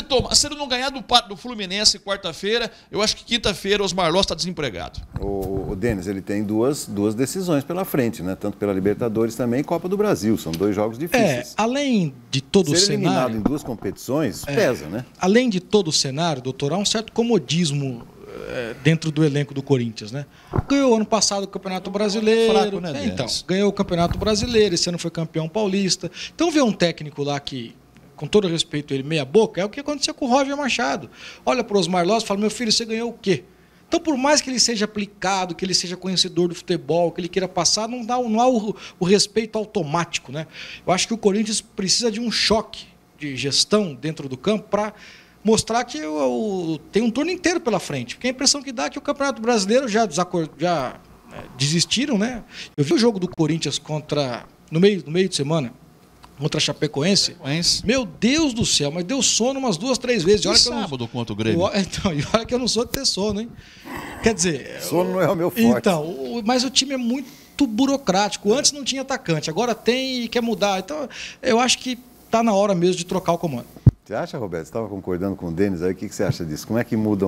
ele não ganhar do Fluminense quarta-feira, eu acho que quinta-feira os Marlós está desempregado. O Denis, ele tem duas decisões pela frente, né? Tanto pela Libertadores também e Copa do Brasil. São 2 jogos difíceis. Além de todo o cenário... Ser eliminado em 2 competições pesa, né? Além de todo o cenário, doutor, há um certo comodismo dentro do elenco do Corinthians, né? Ganhou ano passado o Campeonato Brasileiro. Fraco, né, então, ganhou o Campeonato Brasileiro, esse ano foi campeão paulista. Então ver um técnico lá que, com todo respeito ele, meia boca, é o que aconteceu com o Roger Machado. Olha para os Marlós e fala, meu filho, você ganhou o quê? Então, por mais que ele seja aplicado, que ele seja conhecedor do futebol, que ele queira passar, não há o respeito automático, né? Eu acho que o Corinthians precisa de um choque de gestão dentro do campo para mostrar que tem um turno inteiro pela frente. Porque a impressão que dá é que o Campeonato Brasileiro já desistiram, né? Eu vi o jogo do Corinthians no meio de semana, contra a Chapecoense. Meu Deus do céu, mas deu sono umas 2, 3 vezes. E sábado contra o Grêmio. Então, e olha que eu não sou de ter sono, hein? Quer dizer... Sono não é o meu forte. Então, mas o time é muito burocrático. Antes não tinha atacante, agora tem e quer mudar. Então, eu acho que está na hora mesmo de trocar o comando. Você acha, Roberto? Você estava concordando com o Denis aí, o que você acha disso? Como é que muda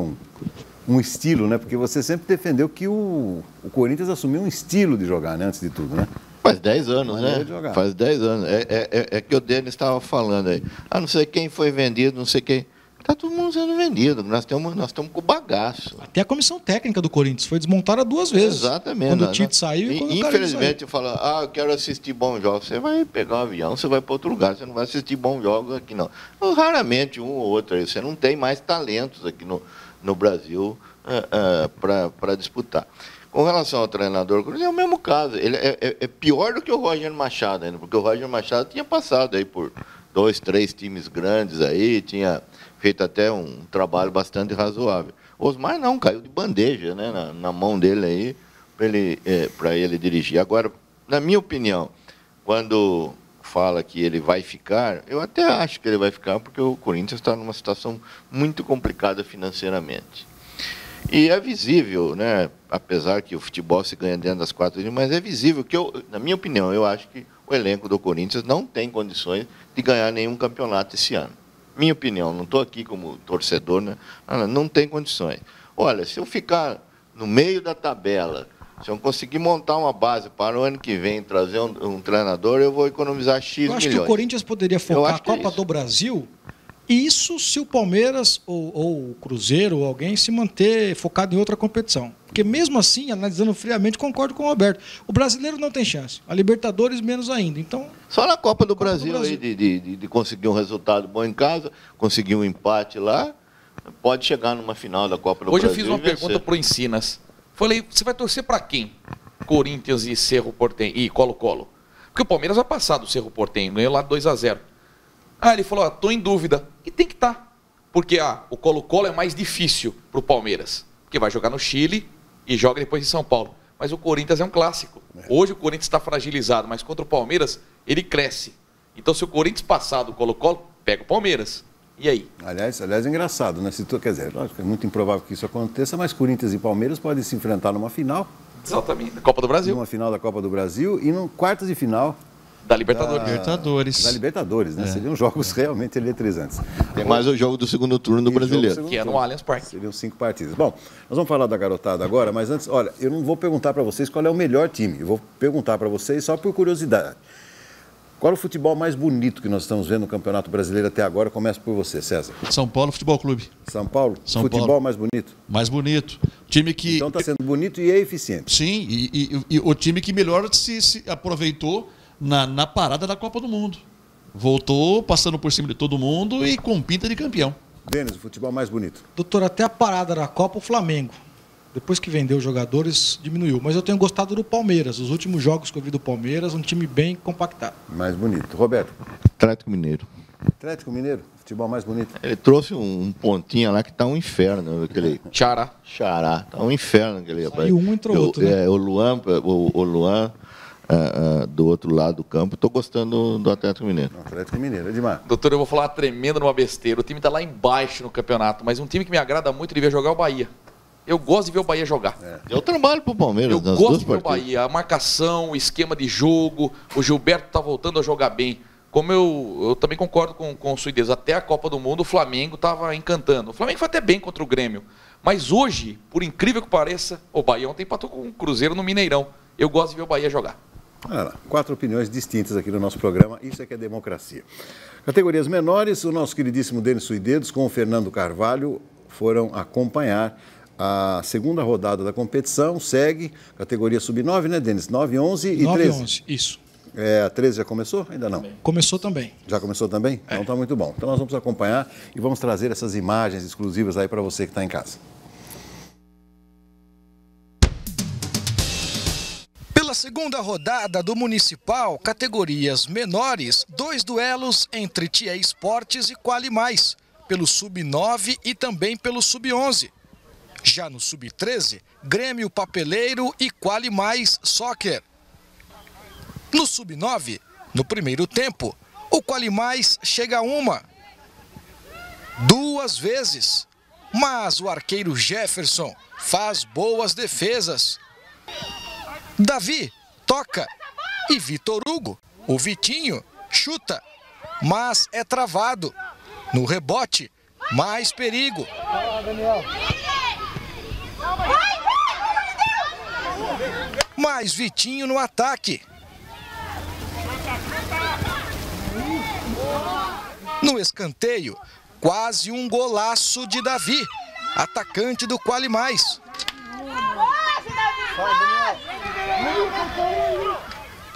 um estilo, né? Porque você sempre defendeu que o Corinthians assumiu um estilo de jogar, né? Antes de tudo, né? Faz 10 anos, né? Faz 10 anos. É que o Denis estava falando aí. Ah, não sei quem foi vendido, não sei quem. Está todo mundo sendo vendido. Nós estamos com bagaço. Até a comissão técnica do Corinthians foi desmontada 2 vezes. Exatamente. Quando o Tite saiu e quando o Carlos saiu. Infelizmente, fala, eu quero assistir bons jogos. Você vai pegar um avião, você vai para outro lugar. Você não vai assistir bons jogos aqui, não. Raramente um ou outro aí. Você não tem mais talentos aqui no Brasil para disputar. Com relação ao treinador, ele é o mesmo caso. Ele é pior do que o Roger Machado ainda, porque o Roger Machado tinha passado aí por 2, 3 times grandes aí, tinha feito até um trabalho bastante razoável. Osmar não, caiu de bandeja, né, na mão dele aí, para ele dirigir. Agora, na minha opinião, quando fala que ele vai ficar, eu até acho que ele vai ficar, porque o Corinthians está numa situação muito complicada financeiramente. E é visível, né, apesar que o futebol se ganha dentro das 4 linhas, mas é visível que, na minha opinião, eu acho que o elenco do Corinthians não tem condições de ganhar nenhum campeonato esse ano. Minha opinião, não estou aqui como torcedor, né, não tem condições. Olha, se eu ficar no meio da tabela, se eu conseguir montar uma base para o ano que vem, trazer um treinador, eu vou economizar X milhões. Eu acho que o Corinthians poderia focar a Copa do Brasil. Isso se o Palmeiras ou o Cruzeiro ou alguém se manter focado em outra competição. Porque mesmo assim, analisando friamente, concordo com o Roberto. O brasileiro não tem chance. A Libertadores menos ainda. Então, só na Copa do Brasil aí de conseguir um resultado bom em casa, conseguir um empate lá, pode chegar numa final da Copa do Brasil. Hoje eu fiz uma pergunta pro Encinas. Falei, você vai torcer para quem? Corinthians e Cerro Porteño e Colo-Colo. Porque o Palmeiras vai passar do Cerro Porteño, ganhou lá 2-0. Ele falou, tô em dúvida. E tem que estar. Porque o Colo-Colo é mais difícil pro Palmeiras. Porque vai jogar no Chile e joga depois em São Paulo. Mas o Corinthians é um clássico. Hoje o Corinthians está fragilizado, mas contra o Palmeiras ele cresce. Então se o Corinthians passar do Colo-Colo, pega o Palmeiras. E aí? Aliás, é engraçado, né? Quer dizer, lógico, é muito improvável que isso aconteça, mas Corinthians e Palmeiras podem se enfrentar numa final. Exatamente, da Copa do Brasil. Numa final da Copa do Brasil e num quartas de final da Libertadores. Da Libertadores, né? Seriam jogos realmente eletrizantes. Tem mais o jogo do segundo turno do Brasileiro. Que é no Allianz Parque. Seriam 5 partidas. Bom, nós vamos falar da garotada agora, mas antes, olha, eu não vou perguntar para vocês qual é o melhor time. Eu vou perguntar para vocês só por curiosidade. Qual é o futebol mais bonito que nós estamos vendo no Campeonato Brasileiro até agora? Começa por você, César. São Paulo Futebol Clube. São Paulo? Futebol Paulo. Mais bonito? Mais bonito. Time que... Então está sendo bonito e é eficiente. Sim, e o time que melhor se aproveitou na parada da Copa do Mundo. Voltou passando por cima de todo mundo e com pinta de campeão. Denis, o futebol mais bonito? Doutor, até a parada da Copa, o Flamengo. Depois que vendeu os jogadores, diminuiu. Mas eu tenho gostado do Palmeiras. Os últimos jogos que eu vi do Palmeiras, um time bem compactado. Mais bonito. Roberto? Atlético Mineiro. Atlético Mineiro? Futebol mais bonito? Ele trouxe um pontinha lá que tá um inferno. Aquele Xará. Tá um inferno aquele rapaz. E um entrou outro, né? O Luan do outro lado do campo. Estou gostando do Atlético Mineiro. Atlético Mineiro, Edmar. Doutor, eu vou falar tremendo numa besteira. O time está lá embaixo no campeonato, mas um time que me agrada muito de ver jogar é o Bahia. Eu gosto de ver o Bahia jogar. Eu trabalho pro Palmeiras eu nas gosto duas de ver o partidas. Bahia. A marcação, o esquema de jogo. O Gilberto está voltando a jogar bem. Como eu também concordo com o Suidez. Até a Copa do Mundo, o Flamengo estava encantando. O Flamengo foi até bem contra o Grêmio. Mas hoje, por incrível que pareça, o Bahia ontem empatou com o Cruzeiro no Mineirão. Eu gosto de ver o Bahia jogar. Olha lá, 4 opiniões distintas aqui no nosso programa, isso é que é democracia. Categorias menores, o nosso queridíssimo Denis Suidedos com o Fernando Carvalho foram acompanhar a segunda rodada da competição, segue, categoria sub-9, né, Denis? 9, 11 e 9 13. 11, isso. A 13 já começou? Ainda não. Começou também. Já começou também? Então está muito bom. Então nós vamos acompanhar e vamos trazer essas imagens exclusivas aí para você que está em casa. Pela segunda rodada do Municipal, categorias menores, 2 duelos entre Tia Esportes e Quali Mais, pelo Sub-9 e também pelo Sub-11. Já no Sub-13, Grêmio Papeleiro e Quali Mais Soccer. No Sub-9, no primeiro tempo, o Quali Mais chega uma, duas vezes, mas o arqueiro Jefferson faz boas defesas. Davi toca e Vitor Hugo, o Vitinho, chuta, mas é travado. No rebote, mais perigo. Mais Vitinho no ataque. No escanteio, quase um golaço de Davi, atacante do Quali Mais.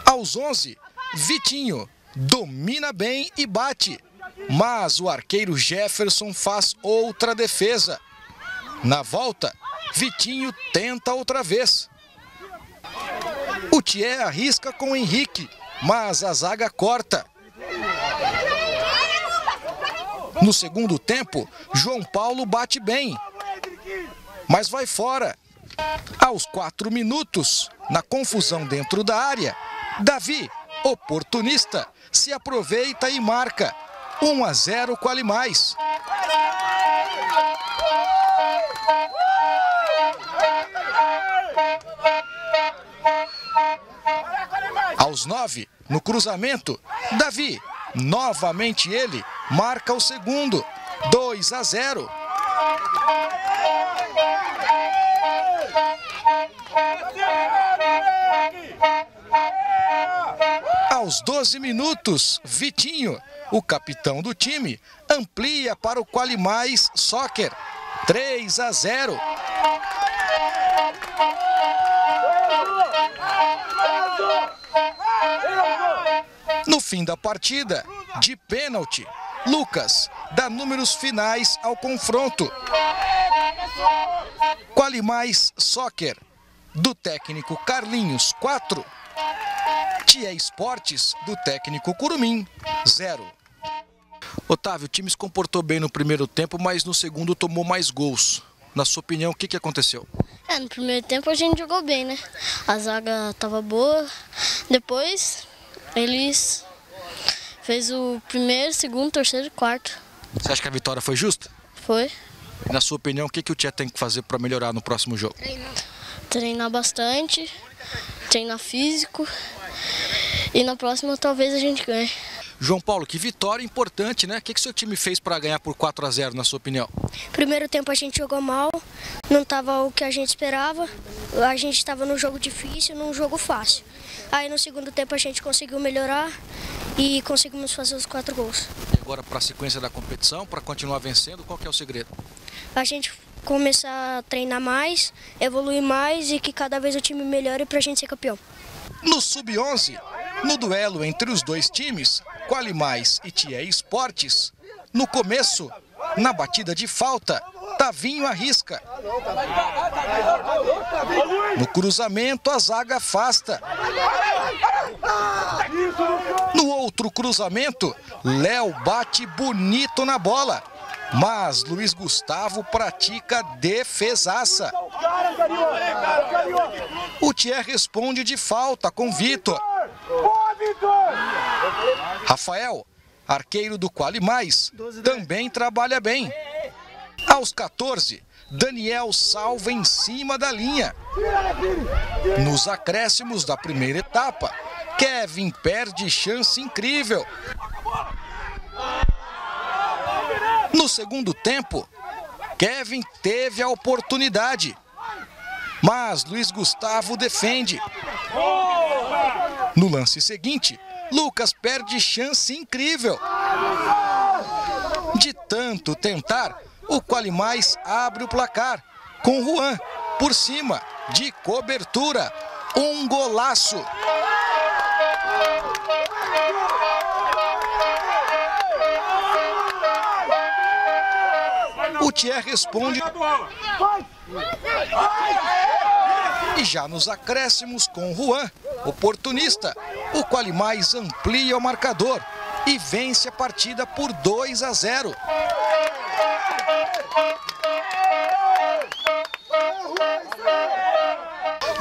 Aos 11, Vitinho domina bem e bate, mas o arqueiro Jefferson faz outra defesa. Na volta, Vitinho tenta outra vez. O Thier arrisca com o Henrique, mas a zaga corta. No segundo tempo, João Paulo bate bem, mas vai fora. Aos 4 minutos, na confusão dentro da área, Davi, oportunista, se aproveita e marca. 1-0 Quali Mais. Aos 9, no cruzamento, Davi, novamente ele, marca o segundo. 2-0. Aos 12 minutos, Vitinho, o capitão do time, amplia para o Quali Mais Soccer. 3-0. No fim da partida, de pênalti, Lucas dá números finais ao confronto. Quali Mais Soccer, do técnico Carlinhos, 4. Thier Esportes, do técnico Curumim, 0. Otávio, o time se comportou bem no primeiro tempo, mas no segundo tomou mais gols. Na sua opinião, o que aconteceu? No primeiro tempo a gente jogou bem, né? A zaga estava boa. Depois, eles fez o primeiro, segundo, terceiro e quarto. Você acha que a vitória foi justa? Foi. E na sua opinião, o que o Thier tem que fazer para melhorar no próximo jogo? Treinar bastante, treinar físico. E na próxima talvez a gente ganhe. João Paulo, que vitória importante, né? O que seu time fez para ganhar por 4-0, na sua opinião? Primeiro tempo a gente jogou mal, não estava o que a gente esperava. A gente estava num jogo difícil, num jogo fácil. Aí no segundo tempo a gente conseguiu melhorar e conseguimos fazer os 4 gols. E agora para a sequência da competição, para continuar vencendo, qual que é o segredo? A gente começar a treinar mais, evoluir mais e que cada vez o time melhore para a gente ser campeão. No Sub-11, no duelo entre os dois times, Quali Mais e Thier Esportes, no começo, na batida de falta, Tavinho arrisca. No cruzamento, a zaga afasta. No outro cruzamento, Léo bate bonito na bola, mas Luiz Gustavo pratica defesaça. O Thier responde de falta com Vitor. Rafael, arqueiro do Quali Mais, também trabalha bem. Aos 14, Daniel salva em cima da linha. Nos acréscimos da primeira etapa, Kevin perde chance incrível. No segundo tempo, Kevin teve a oportunidade, mas Luiz Gustavo defende. No lance seguinte, Lucas perde chance incrível. De tanto tentar, o Quali Mais abre o placar, com Juan por cima, de cobertura. Um golaço. O Thier responde. E já nos acréscimos com Juan, oportunista, o Quali Mais amplia o marcador e vence a partida por 2-0.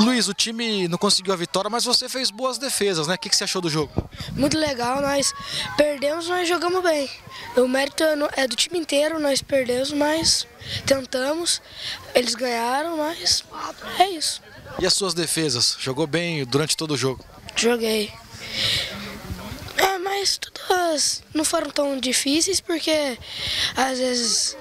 Luiz, o time não conseguiu a vitória, mas você fez boas defesas, né? O que você achou do jogo? Muito legal, nós perdemos, mas jogamos bem. O mérito é do time inteiro, nós perdemos, mas tentamos. Eles ganharam, mas é isso. E as suas defesas? Jogou bem durante todo o jogo? Joguei. Mas todas não foram tão difíceis, porque às vezes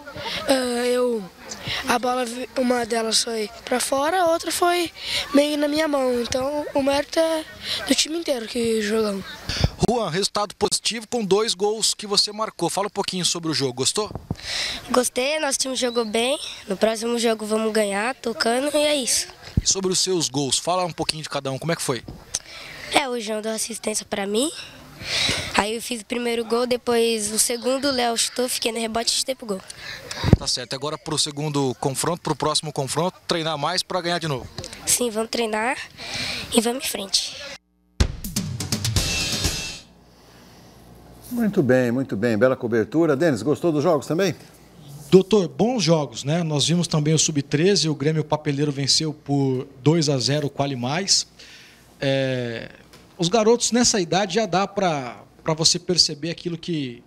a bola, uma delas foi para fora, a outra foi meio na minha mão. Então o mérito é do time inteiro que jogamos. Juan, resultado positivo com 2 gols que você marcou. Fala um pouquinho sobre o jogo, gostou? Gostei, nosso time jogou bem. No próximo jogo vamos ganhar, tocando, e é isso. E sobre os seus gols, fala um pouquinho de cada um, como é que foi? O João deu assistência para mim. Aí eu fiz o primeiro gol, depois o segundo, o Léo chutou, fiquei no rebote e chutei pro gol. Tá certo, agora pro segundo confronto, pro próximo confronto, treinar mais para ganhar de novo. Sim, vamos treinar e vamos em frente. Muito bem, bela cobertura. Denis, gostou dos jogos também? Doutor, bons jogos, né? Nós vimos também o Sub-13, o Grêmio Papeleiro venceu por 2-0 o Quali Mais. Os garotos nessa idade já dá para você perceber aquilo que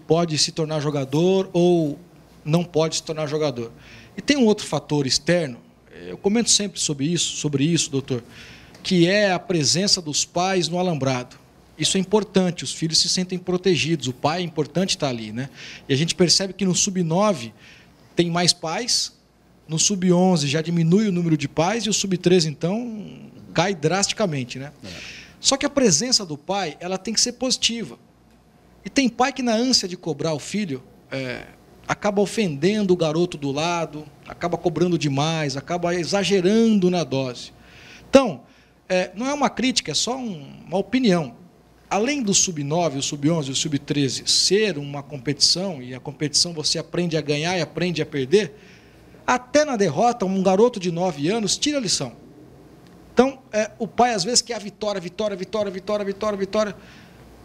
pode se tornar jogador ou não pode se tornar jogador. E tem um outro fator externo, eu comento sempre sobre isso, doutor, que é a presença dos pais no alambrado. Isso é importante, os filhos se sentem protegidos, o pai é importante estar ali, né? E a gente percebe que no Sub-9 tem mais pais, no Sub-11 já diminui o número de pais e o Sub-13, então, cai drasticamente, né? Só que a presença do pai, ela tem que ser positiva. E tem pai que, na ânsia de cobrar o filho, acaba ofendendo o garoto do lado, acaba cobrando demais, acaba exagerando na dose. Então, não é uma crítica, é só uma opinião. Além do Sub-9, o Sub-11 e o Sub-13 ser uma competição, e a competição você aprende a ganhar e aprende a perder, até na derrota, um garoto de 9 anos tira a lição. Então, o pai às vezes quer a vitória.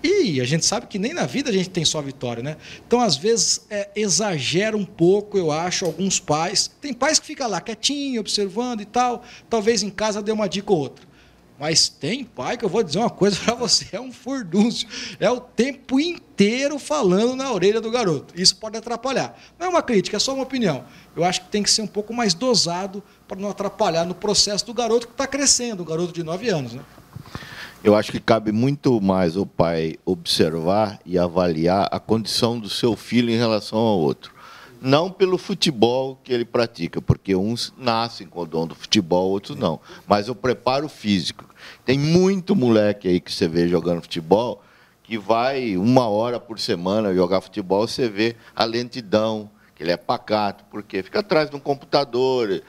E a gente sabe que nem na vida a gente tem só vitória, né? Então, às vezes, exagera um pouco, eu acho, alguns pais. Tem pais que ficam lá quietinho, observando e tal. Talvez em casa dê uma dica ou outra. Mas tem pai que eu vou dizer uma coisa para você, é um furdúncio. É o tempo inteiro falando na orelha do garoto. Isso pode atrapalhar. Não é uma crítica, é só uma opinião. Eu acho que tem que ser um pouco mais dosado para não atrapalhar no processo do garoto que está crescendo, o garoto de 9 anos, né? Eu acho que cabe muito mais o pai observar e avaliar a condição do seu filho em relação ao outro. Não pelo futebol que ele pratica, porque uns nascem com o dom do futebol, outros não. Mas o preparo físico. Tem muito moleque aí que você vê jogando futebol, que vai 1 hora por semana jogar futebol, você vê a lentidão, que ele é pacato, porque fica atrás de um computador.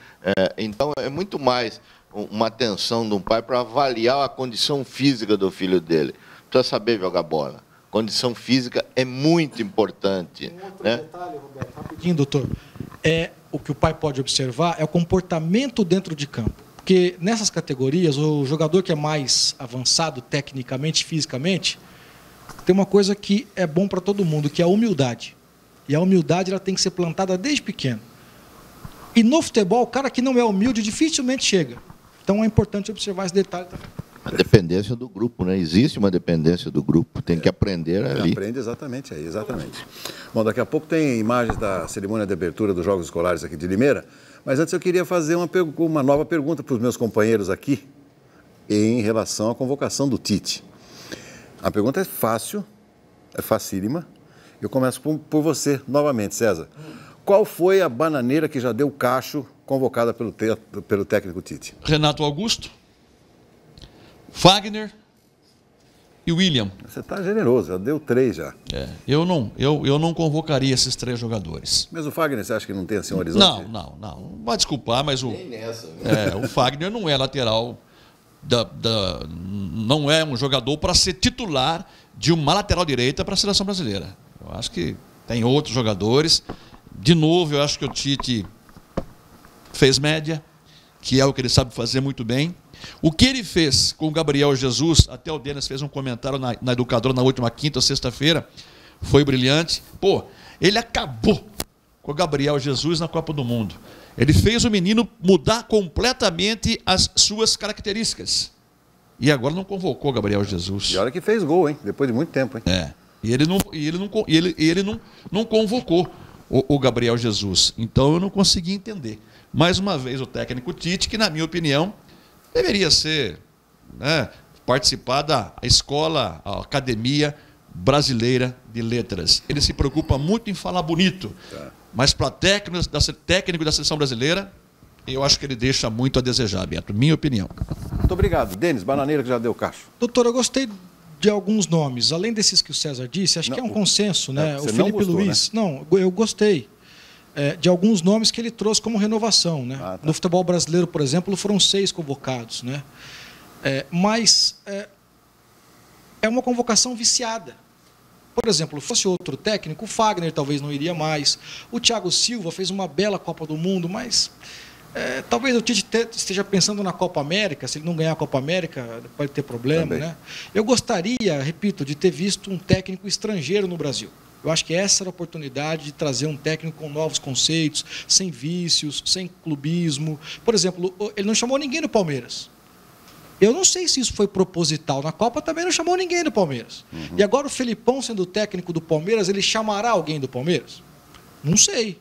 Então, é muito mais uma atenção de um pai para avaliar a condição física do filho dele. Precisa saber jogar bola. Condição física é muito importante. Um outro detalhe, Roberto, rapidinho, doutor. O que o pai pode observar é o comportamento dentro de campo. Porque nessas categorias, o jogador que é mais avançado tecnicamente, fisicamente, tem uma coisa que é bom para todo mundo, que é a humildade. E a humildade ela tem que ser plantada desde pequeno. E no futebol, o cara que não é humilde dificilmente chega. Então é importante observar esse detalhe também. A dependência do grupo, né? Existe uma dependência do grupo, tem que aprender ali. Aprende exatamente aí, exatamente. Bom, daqui a pouco tem imagens da cerimônia de abertura dos Jogos Escolares aqui de Limeira, mas antes eu queria fazer uma nova pergunta para os meus companheiros aqui em relação à convocação do Tite. A pergunta é fácil, é facílima. Eu começo por você novamente, César. Qual foi a bananeira que já deu cacho convocada pelo técnico Tite? Renato Augusto, Fagner e William. Você está generoso, já deu 3 já. Eu não convocaria esses 3 jogadores. Mas o Fagner, você acha que não tem assim um horizonte? Não. Vai desculpar, mas o Fagner não é lateral, não é um jogador para ser titular de uma lateral direita para a seleção brasileira. Eu acho que tem outros jogadores. De novo, eu acho que o Tite fez média, que é o que ele sabe fazer muito bem. O que ele fez com o Gabriel Jesus, até o Denis fez um comentário na Educadora na última quinta ou sexta-feira, foi brilhante. Ele acabou com o Gabriel Jesus na Copa do Mundo. Ele fez o menino mudar completamente as suas características. E agora não convocou Gabriel Jesus. E olha que fez gol, hein? Depois de muito tempo, hein? E ele não convocou o Gabriel Jesus. Então eu não consegui entender. Mais uma vez o técnico Tite, que na minha opinião deveria ser, né, participar da escola, a Academia Brasileira de Letras. Ele se preocupa muito em falar bonito, mas para técnico da seleção brasileira, eu acho que ele deixa muito a desejar, Beto, minha opinião. Muito obrigado. Denis, Bananeira, que já deu cacho. Doutor, eu gostei de alguns nomes, além desses que o César disse, acho que é um consenso, né? O Felipe gostou, Luiz, né? Não, eu gostei de alguns nomes que ele trouxe como renovação, né? No futebol brasileiro, por exemplo, foram 6 convocados, né? Mas é uma convocação viciada. Por exemplo, fosse outro técnico, o Fagner talvez não iria mais. O Thiago Silva fez uma bela Copa do Mundo, mas talvez o Tite esteja pensando na Copa América. Se ele não ganhar a Copa América, pode ter problema, né? Eu gostaria, repito, de ter visto um técnico estrangeiro no Brasil. Eu acho que essa era a oportunidade de trazer um técnico com novos conceitos, sem vícios, sem clubismo. Por exemplo, ele não chamou ninguém do Palmeiras. Eu não sei se isso foi proposital. Na Copa também não chamou ninguém do Palmeiras. E agora o Felipão, sendo técnico do Palmeiras, ele chamará alguém do Palmeiras? Não sei.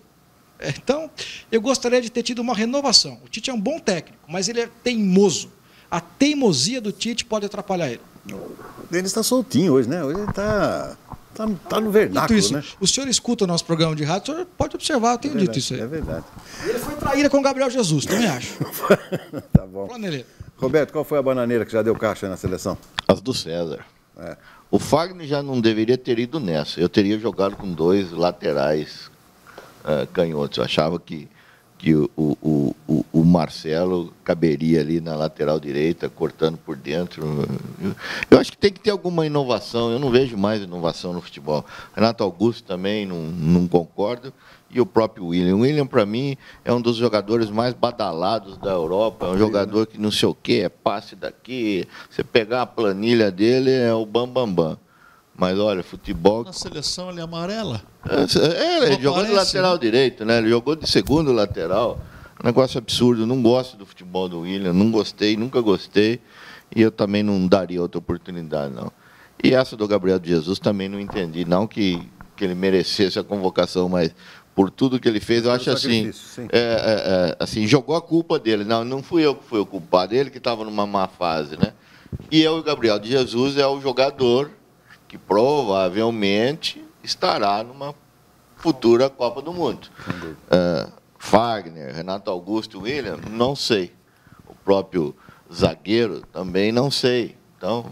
Então, eu gostaria de ter tido uma renovação. O Tite é um bom técnico, mas ele é teimoso. A teimosia do Tite pode atrapalhar ele. Ele está soltinho hoje, né? Hoje ele está no vernáculo, isso, né? O senhor escuta o nosso programa de rádio, o senhor pode observar, eu tenho dito isso aí. É verdade. Ele foi traíra com o Gabriel Jesus, também acho. Tá bom. Roberto, qual foi a bananeira que já deu caixa na seleção? As do César. O Fagner já não deveria ter ido nessa. Eu teria jogado com 2 laterais canhotos. Eu achava que o Marcelo caberia ali na lateral direita, cortando por dentro. Eu acho que tem que ter alguma inovação. Eu não vejo mais inovação no futebol. Renato Augusto também não concordo. E o próprio William. O William, para mim, é um dos jogadores mais badalados da Europa. É um jogador que não sei o quê, é passe daqui. Você pegar a planilha dele, é o bam. Mas, olha, futebol... Na seleção ele é amarela. Ele jogou de lateral direito, né? Ele jogou de segundo lateral. Um negócio absurdo. Não gosto do futebol do William. Não gostei, nunca gostei. E eu também não daria outra oportunidade, não. E essa do Gabriel Jesus também não entendi. Não que ele merecesse a convocação, mas... Por tudo que ele fez, eu acho assim, assim, jogou a culpa dele. Não fui eu que fui o culpado, ele que estava numa má fase, né? E o Gabriel de Jesus é o jogador que provavelmente estará numa futura Copa do Mundo. Fagner, Renato Augusto, William, não sei. O próprio zagueiro também não sei. Então,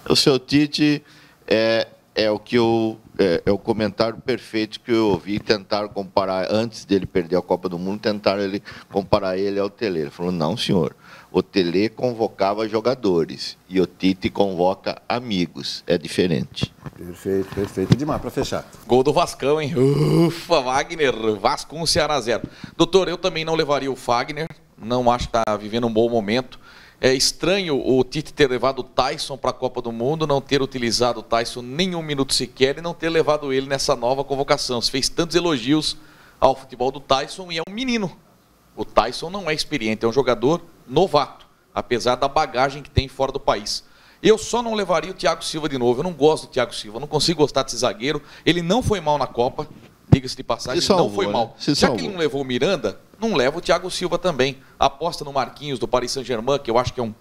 o seu Tite é o comentário perfeito que eu ouvi. Tentaram comparar, antes dele perder a Copa do Mundo, tentaram comparar ele ao Tele. Ele falou, não, senhor, o Tele convocava jogadores e o Tite convoca amigos. É diferente. Perfeito. Edmar, para fechar. Gol do Vascão, hein? Ufa, Wagner, Vasco 1, Ceará 0. Doutor, eu também não levaria o Fagner, não acho que está vivendo um bom momento. É estranho o Tite ter levado o Tyson para a Copa do Mundo, não ter utilizado o Tyson nem um minuto sequer e não ter levado ele nessa nova convocação. Se fez tantos elogios ao futebol do Tyson e é um menino. O Tyson não é experiente, é um jogador novato, apesar da bagagem que tem fora do país. Eu só não levaria o Thiago Silva de novo. Eu não gosto do Thiago Silva, não consigo gostar desse zagueiro. Ele não foi mal na Copa, diga-se de passagem, ele não foi mal. Já que ele não levou o Miranda, não leva o Thiago Silva também. Aposta no Marquinhos, do Paris Saint-Germain, que eu acho que é um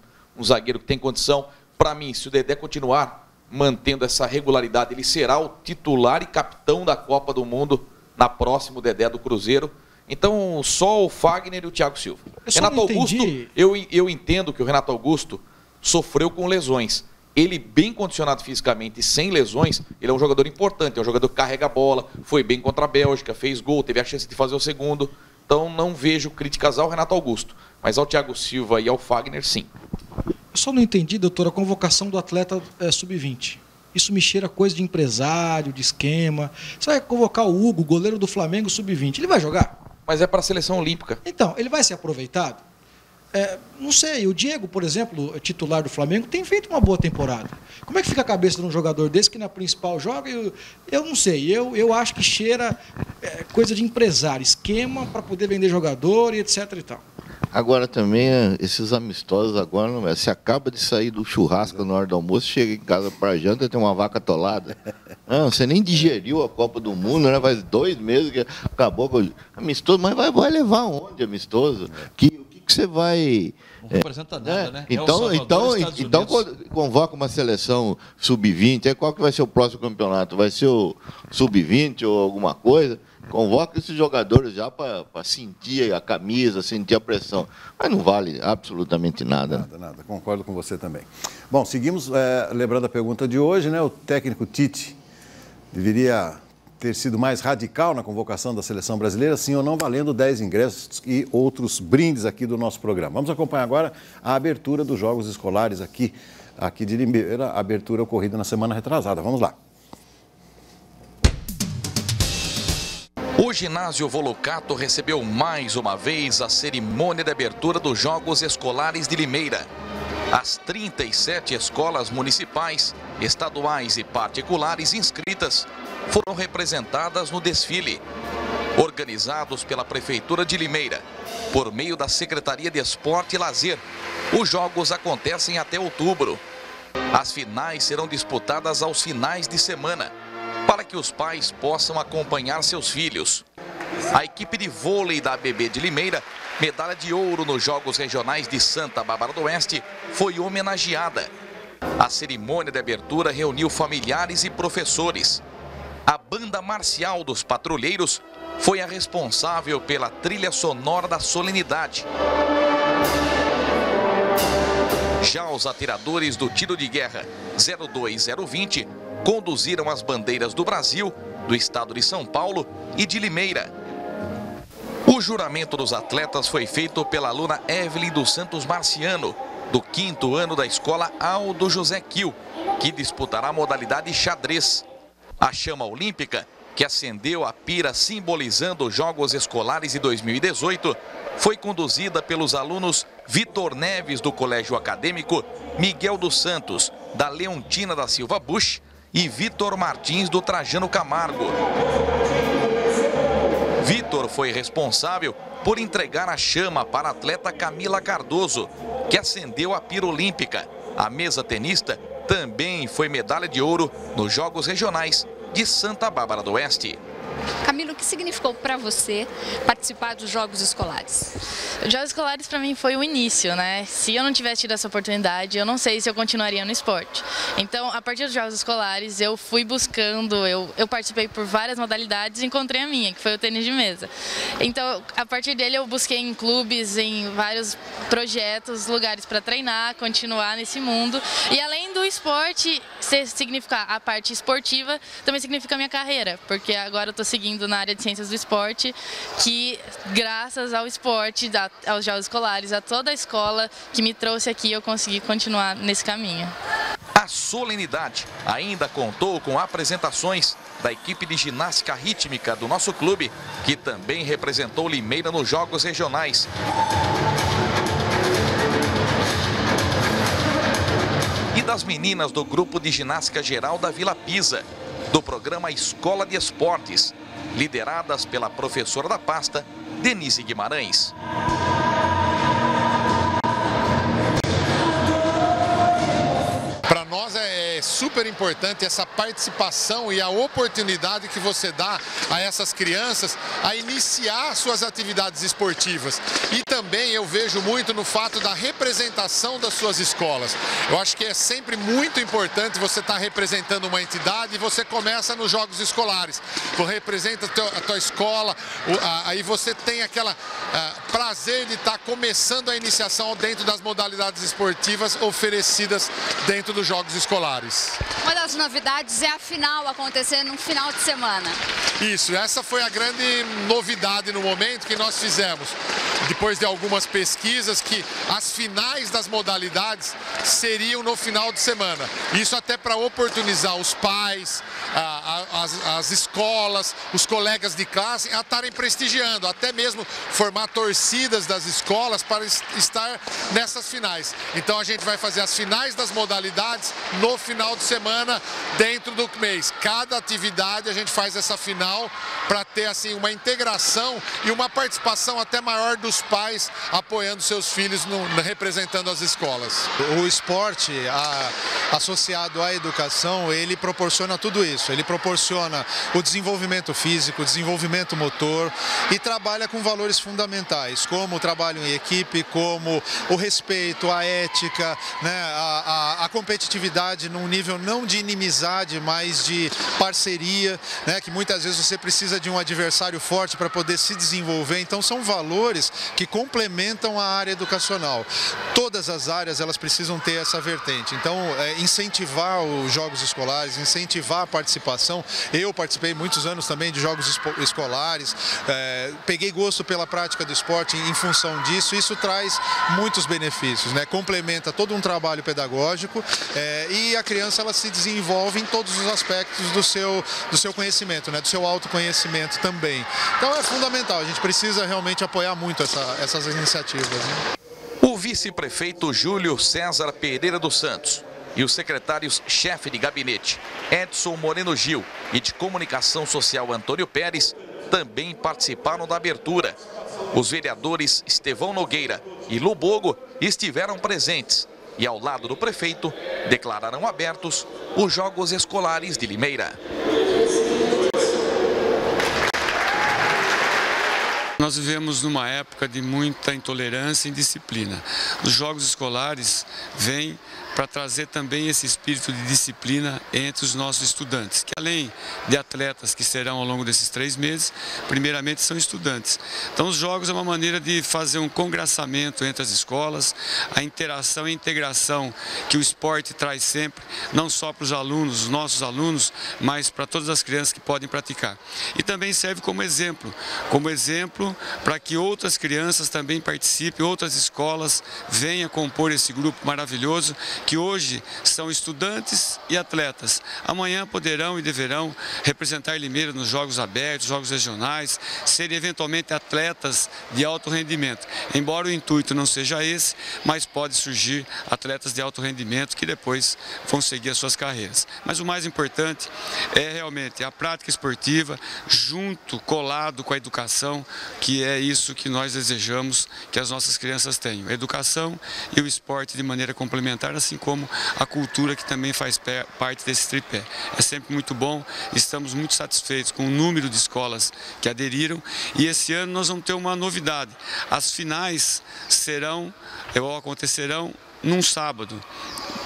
zagueiro que tem condição. Para mim, se o Dedé continuar mantendo essa regularidade, ele será o titular e capitão da Copa do Mundo na próxima, o Dedé do Cruzeiro. Então, só o Fagner e o Thiago Silva. Renato Augusto, eu entendo que o Renato Augusto sofreu com lesões. Ele, bem condicionado fisicamente e sem lesões, ele é um jogador importante, é um jogador que carrega a bola, foi bem contra a Bélgica, fez gol, teve a chance de fazer o segundo. Então, não vejo críticas ao Renato Augusto, mas ao Thiago Silva e ao Fagner, sim. Eu só não entendi, doutor, a convocação do atleta sub-20. Isso me cheira coisa de empresário, de esquema. Você vai convocar o Hugo, goleiro do Flamengo, sub-20. Ele vai jogar? Mas é para a seleção olímpica. Então, ele vai ser aproveitado? não sei, o Diego, por exemplo, titular do Flamengo, tem feito uma boa temporada. Como é que fica a cabeça de um jogador desse que na principal joga? Eu não sei, eu acho que cheira coisa de empresário, esquema para poder vender jogador e etc e tal. Agora também, esses amistosos agora, não é? Você acaba de sair do churrasco na hora do almoço, chega em casa para janta e tem uma vaca atolada. Não, você nem digeriu a Copa do Mundo, né? Faz 2 meses que acabou com amistoso, mas vai levar onde amistoso? O que você vai... Não representa nada, né? Então convoca uma seleção sub-20, qual que vai ser o próximo campeonato? Vai ser o sub-20 ou alguma coisa? Convoca esses jogadores já para sentir a camisa, sentir a pressão. Mas não vale absolutamente nada. Nada. Concordo com você também. Bom, seguimos lembrando a pergunta de hoje, né? O técnico Tite deveria ter sido mais radical na convocação da seleção brasileira, sim ou não, valendo 10 ingressos e outros brindes aqui do nosso programa. Vamos acompanhar agora a abertura dos Jogos Escolares aqui de Limeira, a abertura ocorrida na semana retrasada. Vamos lá. O ginásio Volucato recebeu mais uma vez a cerimônia de abertura dos Jogos Escolares de Limeira. As 37 escolas municipais, estaduais e particulares inscritas foram representadas no desfile. Organizados pela Prefeitura de Limeira, por meio da Secretaria de Esporte e Lazer, os jogos acontecem até outubro. As finais serão disputadas aos finais de semana, para que os pais possam acompanhar seus filhos. A equipe de vôlei da ABB de Limeira, medalha de ouro nos Jogos Regionais de Santa Bárbara do Oeste, foi homenageada. A cerimônia de abertura reuniu familiares e professores. A banda marcial dos patrulheiros foi a responsável pela trilha sonora da solenidade. Já os atiradores do tiro de guerra 02020 conduziram as bandeiras do Brasil, do estado de São Paulo e de Limeira. O juramento dos atletas foi feito pela aluna Evelyn dos Santos Marciano, do 5º ano da escola Aldo José Quil, que disputará a modalidade xadrez. A chama olímpica, que acendeu a pira simbolizando os Jogos Escolares de 2018, foi conduzida pelos alunos Vitor Neves, do Colégio Acadêmico Miguel dos Santos, da Leontina da Silva Bush, e Vitor Martins, do Trajano Camargo. Vitor foi responsável por entregar a chama para a atleta Camila Cardoso, que acendeu a pira olímpica. A mesa tenista também foi medalha de ouro nos Jogos Regionais de Santa Bárbara do Oeste. Camila, o que significou para você participar dos Jogos Escolares? Os Jogos Escolares para mim foi o início, né? Se eu não tivesse tido essa oportunidade, eu não sei se eu continuaria no esporte. Então, a partir dos Jogos Escolares, eu fui buscando, eu participei por várias modalidades e encontrei a minha, que foi o tênis de mesa. Então, a partir dele, eu busquei em clubes, em vários projetos, lugares para treinar, continuar nesse mundo. E além do esporte significar a parte esportiva, também significa a minha carreira, porque agora eu estou seguindo na área de ciências do esporte, que graças ao esporte, aos Jogos Escolares, a toda a escola que me trouxe aqui, eu consegui continuar nesse caminho. A solenidade ainda contou com apresentações da equipe de ginástica rítmica do nosso clube, que também representou Limeira nos Jogos Regionais. E das meninas do grupo de ginástica geral da Vila Pisa, do programa Escola de Esportes, lideradas pela professora da pasta, Denise Guimarães. Para nós é super importante essa participação e a oportunidade que você dá a essas crianças a iniciar suas atividades esportivas. E também eu vejo muito no fato da representação das suas escolas. Eu acho que é sempre muito importante você estar representando uma entidade e você começa nos Jogos Escolares. Você representa a tua escola, aí você tem aquele prazer de estar começando a iniciação dentro das modalidades esportivas oferecidas dentro dos Jogos Escolares. Uma das novidades é a final acontecer no final de semana. Isso, essa foi a grande novidade no momento que nós fizemos. Depois de algumas pesquisas, que as finais das modalidades seriam no final de semana. Isso até para oportunizar os pais, as escolas, os colegas de classe a estarem prestigiando, até mesmo formar torcidas das escolas para estar nessas finais. Então a gente vai fazer as finais das modalidades no final de semana, dentro do mês. Cada atividade a gente faz essa final para ter assim uma integração e uma participação até maior dos pais apoiando seus filhos, representando as escolas. O esporte associado à educação, ele proporciona tudo isso. Ele proporciona o desenvolvimento físico, o desenvolvimento motor e trabalha com valores fundamentais, como o trabalho em equipe, como o respeito, a ética, né, a competitividade num nível não de inimizade, mas de parceria, né, que muitas vezes você precisa de um adversário forte para poder se desenvolver. Então são valores que complementam a área educacional. Todas as áreas elas precisam ter essa vertente. Então incentivar os jogos escolares, incentivar a participação. Eu participei muitos anos também de jogos escolares, peguei gosto pela prática do esporte em função disso. Isso traz muitos benefícios, né? Complementa todo um trabalho pedagógico e a criança ela se desenvolve em todos os aspectos do seu conhecimento, né? Do seu autoconhecimento também. Então é fundamental, a gente precisa realmente apoiar muito essas iniciativas, né? O vice-prefeito Júlio César Pereira dos Santos e os secretários-chefe de gabinete Edson Moreno Gil e de comunicação social Antônio Pérez também participaram da abertura. Os vereadores Estevão Nogueira e Lubogo estiveram presentes e, ao lado do prefeito, declararam abertos os Jogos Escolares de Limeira. Nós vivemos numa época de muita intolerância e indisciplina. Os Jogos Escolares vêm para trazer também esse espírito de disciplina entre os nossos estudantes, que além de atletas que serão ao longo desses 3 meses, primeiramente são estudantes. Então os Jogos é uma maneira de fazer um congraçamento entre as escolas, a interação e integração que o esporte traz sempre, não só para os alunos, os nossos alunos, mas para todas as crianças que podem praticar. E também serve como exemplo para que outras crianças também participem, outras escolas venham compor esse grupo maravilhoso, que hoje são estudantes e atletas. Amanhã poderão e deverão representar Limeira nos Jogos Abertos, Jogos Regionais, serem eventualmente atletas de alto rendimento. Embora o intuito não seja esse, mas pode surgir atletas de alto rendimento que depois vão seguir as suas carreiras. Mas o mais importante é realmente a prática esportiva, junto, colado com a educação, que é isso que nós desejamos que as nossas crianças tenham. A educação e o esporte de maneira complementar, assim como a cultura, que também faz parte desse tripé. É sempre muito bom, estamos muito satisfeitos com o número de escolas que aderiram e esse ano nós vamos ter uma novidade. As finais acontecerão num sábado,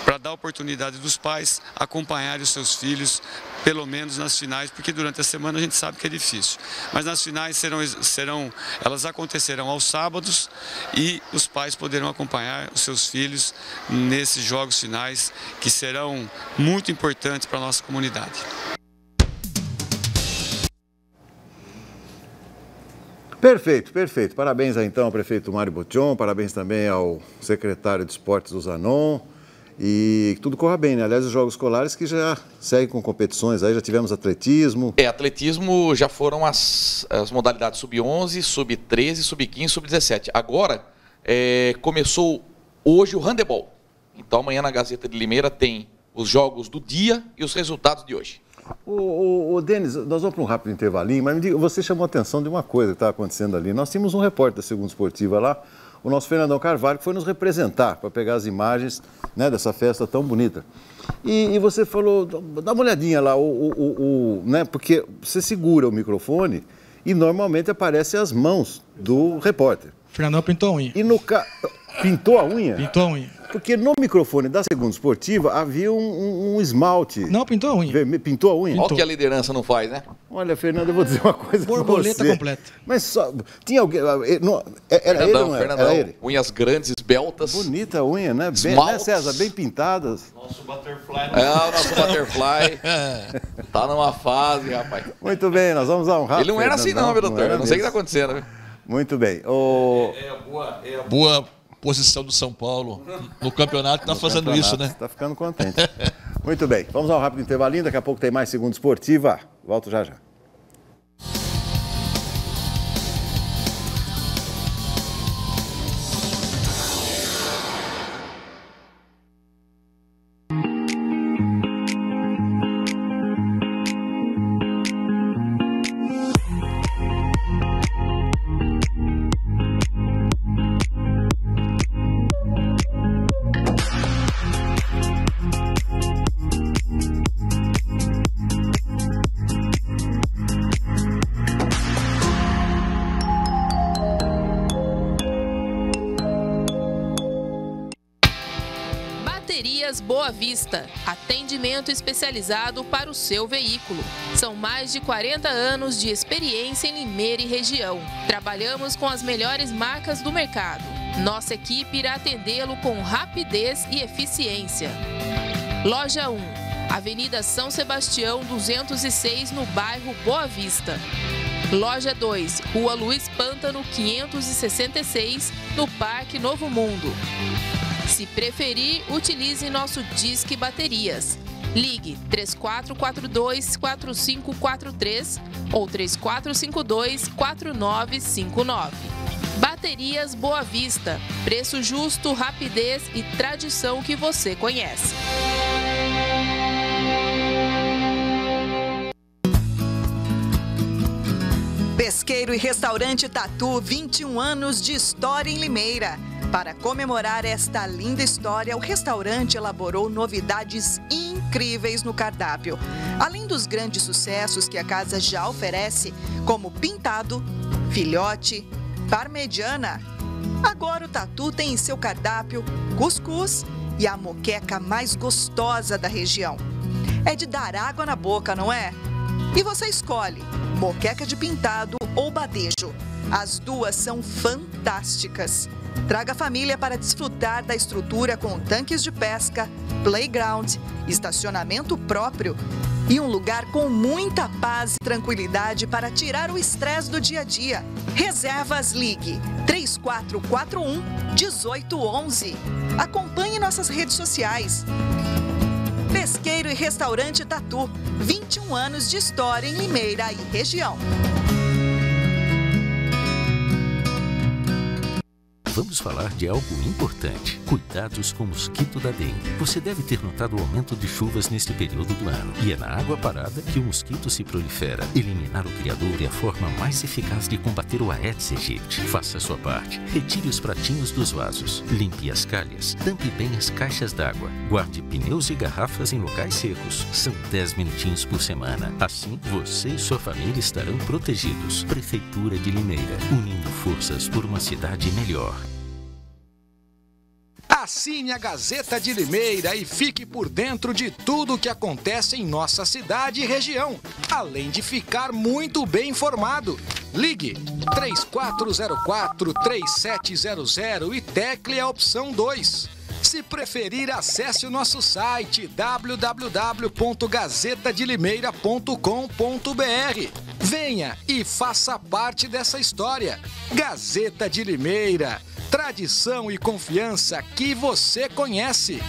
para dar oportunidade dos pais acompanharem os seus filhos, pelo menos nas finais, porque durante a semana a gente sabe que é difícil. Mas nas finais elas acontecerão aos sábados e os pais poderão acompanhar os seus filhos nesses jogos finais, que serão muito importantes para a nossa comunidade. Perfeito, perfeito. Parabéns aí, então ao prefeito Mário Botion, parabéns também ao secretário de Esportes do Zanon. E que tudo corra bem, né? Aliás, os Jogos Escolares que já seguem com competições, aí já tivemos atletismo. Atletismo já foram as modalidades sub-11, sub-13, sub-15, sub-17. Agora, começou hoje o handebol. Então amanhã na Gazeta de Limeira tem os jogos do dia e os resultados de hoje. Denis, nós vamos para um rápido intervalinho, mas me diga, você chamou a atenção de uma coisa que estava acontecendo ali. Nós tínhamos um repórter da Segunda Esportiva lá, o nosso Fernandão Carvalho, que foi nos representar para pegar as imagens, né, dessa festa tão bonita. E você falou, dá uma olhadinha lá, né, porque você segura o microfone e normalmente aparecem as mãos do repórter. Fernandão pintou a unha. Pintou a unha? Pintou a unha. Porque no microfone da Segunda Esportiva havia um esmalte. Não, pintou a unha. Pintou a unha? Olha o que a liderança não faz, né? Olha, Fernando, eu vou dizer uma coisa pra você. Borboleta completa. Mas só, tinha alguém... Era ele ou não era? Fernandão, era ele? Unhas grandes, esbeltas. Bonita a unha, né? Bem, né, César? Bem pintadas. Nosso butterfly. O nosso butterfly. Tá numa fase, rapaz. Muito bem, nós vamos a um rápido. Ele não era assim não, meu doutor. Eu não sei o que tá acontecendo. Viu? Muito bem. É a boa posição do São Paulo no campeonato, está fazendo isso, né? Está ficando contente. Muito bem, vamos ao rápido intervalinho, daqui a pouco tem mais Segunda Esportiva. Volto já já. Boa Vista, atendimento especializado para o seu veículo. São mais de 40 anos de experiência em Limeira e região. Trabalhamos com as melhores marcas do mercado. Nossa equipe irá atendê-lo com rapidez e eficiência. Loja 1, Avenida São Sebastião 206, no bairro Boa Vista. Loja 2, Rua Luiz Pântano 566, no Parque Novo Mundo. Se preferir, utilize nosso Disque Baterias. Ligue 3442-4543 ou 3452-4959. Baterias Boa Vista. Preço justo, rapidez e tradição que você conhece. Pesqueiro e Restaurante Tatu, 21 anos de história em Limeira. Para comemorar esta linda história, o restaurante elaborou novidades incríveis no cardápio. Além dos grandes sucessos que a casa já oferece, como pintado, filhote, parmegiana. Agora o Tatu tem em seu cardápio cuscuz e a moqueca mais gostosa da região. É de dar água na boca, não é? E você escolhe moqueca de pintado ou badejo. As duas são fantásticas. Traga a família para desfrutar da estrutura com tanques de pesca, playground, estacionamento próprio e um lugar com muita paz e tranquilidade para tirar o estresse do dia a dia. Reservas, ligue 3441-1811. Acompanhe nossas redes sociais. Pesqueiro e Restaurante Tatu, 21 anos de história em Limeira e região. Vamos falar de algo importante. Cuidados com o mosquito da dengue. Você deve ter notado o aumento de chuvas neste período do ano. E é na água parada que o mosquito se prolifera. Eliminar o criador é a forma mais eficaz de combater o Aedes aegypti. Faça a sua parte. Retire os pratinhos dos vasos. Limpe as calhas. Tampe bem as caixas d'água. Guarde pneus e garrafas em locais secos. São 10 minutinhos por semana. Assim, você e sua família estarão protegidos. Prefeitura de Limeira. Unindo forças por uma cidade melhor. Assine a Gazeta de Limeira e fique por dentro de tudo o que acontece em nossa cidade e região, além de ficar muito bem informado. Ligue 3404-3700 e tecle a opção 2. Se preferir, acesse o nosso site www.gazetadelimeira.com.br. Venha e faça parte dessa história. Gazeta de Limeira. Tradição e confiança que você conhece.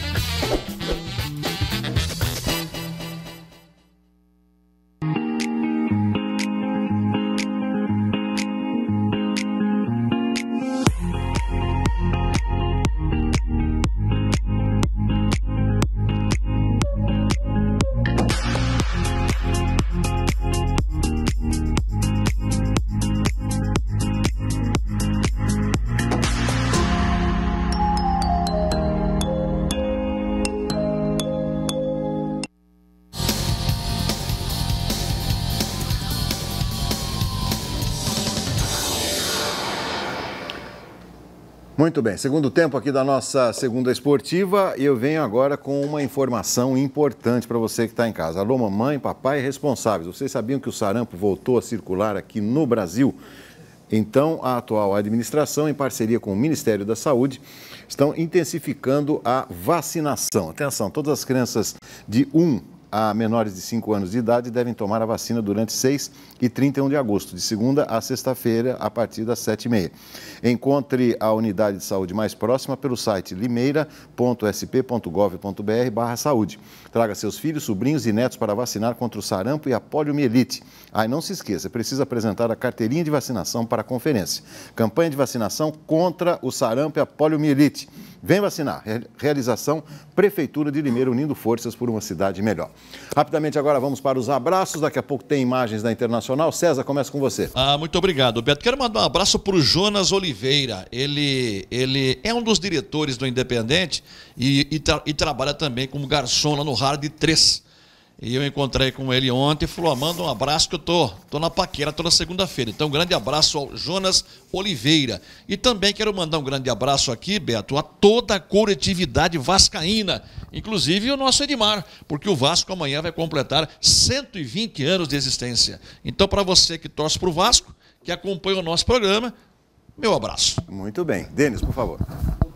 Muito bem, segundo tempo aqui da nossa segunda esportiva e eu venho agora com uma informação importante para você que está em casa. Alô, mamãe, papai responsáveis. Vocês sabiam que o sarampo voltou a circular aqui no Brasil? Então, a atual administração, em parceria com o Ministério da Saúde, estão intensificando a vacinação. Atenção, todas as crianças de 1 a menores de 5 anos de idade devem tomar a vacina durante 6 e 31 de agosto, de segunda a sexta-feira, a partir das 7h30. Encontre a unidade de saúde mais próxima pelo site limeira.sp.gov.br/saúde. Traga seus filhos, sobrinhos e netos para vacinar contra o sarampo e a poliomielite. E não se esqueça, precisa apresentar a carteirinha de vacinação para a conferência. Campanha de vacinação contra o sarampo e a poliomielite. Vem vacinar. Realização Prefeitura de Limeira, unindo forças por uma cidade melhor. Rapidamente agora vamos para os abraços. Daqui a pouco tem imagens da Internacional. César, começa com você. Muito obrigado, Beto. Quero mandar um abraço para o Jonas Oliveira. Ele é um dos diretores do Independente e trabalha também como garçom lá no Hard 3. E eu encontrei com ele ontem e falou, manda um abraço que eu tô na paquera toda segunda-feira. Então, um grande abraço ao Jonas Oliveira. E também quero mandar um grande abraço aqui, Beto, a toda a coletividade vascaína, inclusive o nosso Edmar, porque o Vasco amanhã vai completar 120 anos de existência. Então, para você que torce para o Vasco, que acompanha o nosso programa, meu abraço. Muito bem. Denis, por favor.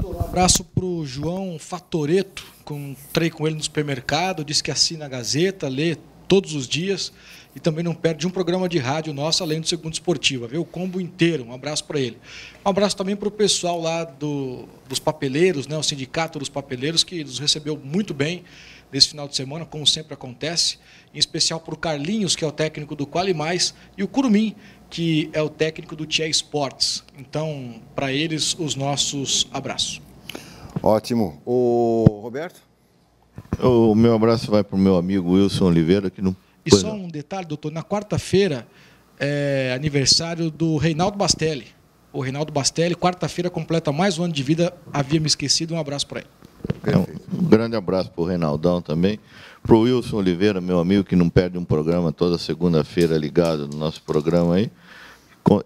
Um abraço para o João Fatoreto. Encontrei com ele no supermercado, disse que assina a Gazeta, lê todos os dias e também não perde um programa de rádio nosso, além do Segundo Esportiva. Vê o combo inteiro. Um abraço para ele. Um abraço também para o pessoal lá dos papeleiros, né, o Sindicato dos Papeleiros, que nos recebeu muito bem nesse final de semana, como sempre acontece. Em especial para o Carlinhos, que é o técnico do Quali Mais, e o Curumim, que é o técnico do Tia Sports. Então, para eles, os nossos abraços. Ótimo. O Roberto? O meu abraço vai para o meu amigo Wilson Oliveira. Que não... E só um detalhe, doutor, na quarta-feira é aniversário do Reinaldo Bastelli. O Reinaldo Bastelli, quarta-feira, completa mais um ano de vida, havia me esquecido, um abraço para ele. Um grande abraço para o Reinaldão também. Para o Wilson Oliveira, meu amigo, que não perde um programa toda segunda-feira ligado no nosso programa aí.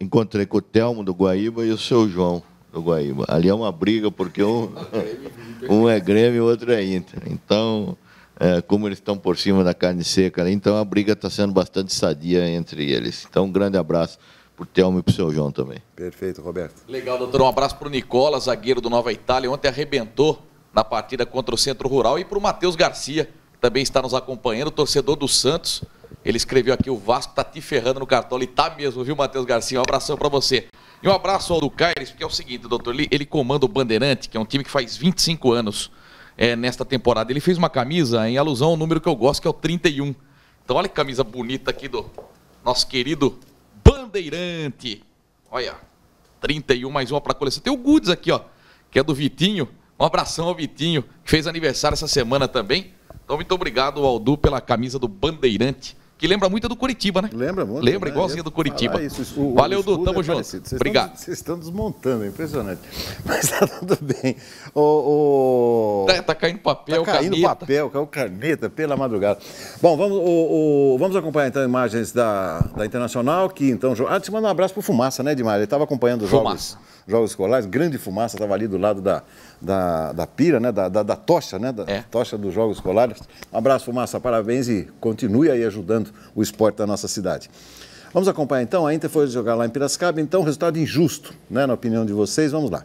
Encontrei com o Telmo do Guaíba e o seu João do Guaíba. Ali é uma briga, porque um é Grêmio e o outro é Inter. Então, como eles estão por cima da carne seca, então a briga está sendo bastante sadia entre eles. Então, um grande abraço para o Telmo e para o seu João também. Perfeito, Roberto. Legal, doutor. Um abraço para o Nicola, zagueiro do Nova Itália. Ontem arrebentou na partida contra o Centro Rural. E para o Matheus Garcia, que também está nos acompanhando, torcedor do Santos. Ele escreveu aqui, o Vasco está te ferrando no cartola. E tá mesmo, viu, Matheus Garcia? Um abração para você. E um abraço ao do Caires, porque é o seguinte, doutor, ele comanda o Bandeirante, que é um time que faz 25 anos nesta temporada. Ele fez uma camisa em alusão ao número que eu gosto, que é o 31. Então olha que camisa bonita aqui do nosso querido Bandeirante. Olha, 31, mais uma para a coleção. Tem o Goods aqui, ó, que é do Vitinho. Um abração ao Vitinho, que fez aniversário essa semana também. Então muito obrigado, Aldu, pela camisa do Bandeirante. Que lembra muito do Curitiba, né? Lembra muito. Lembra, igualzinho do Curitiba. Valeu, Du, tamo junto. Obrigado. Vocês estão desmontando, é impressionante. Mas tá tudo bem. Tá caindo papel, caneta. Tá caindo papel, caiu caneta pela madrugada. Bom, vamos acompanhar então imagens da Internacional, que então... te manda um abraço pro Fumaça, né, Edmar? Ele estava acompanhando os jogos escolares, grande Fumaça, estava ali do lado da pira, né, da tocha, né, tocha dos jogos escolares. Um abraço, Fumaça, parabéns e continue aí ajudando o esporte da nossa cidade. Vamos acompanhar então, a Inter foi jogar lá em Piracicaba, então resultado injusto, né, na opinião de vocês, vamos lá.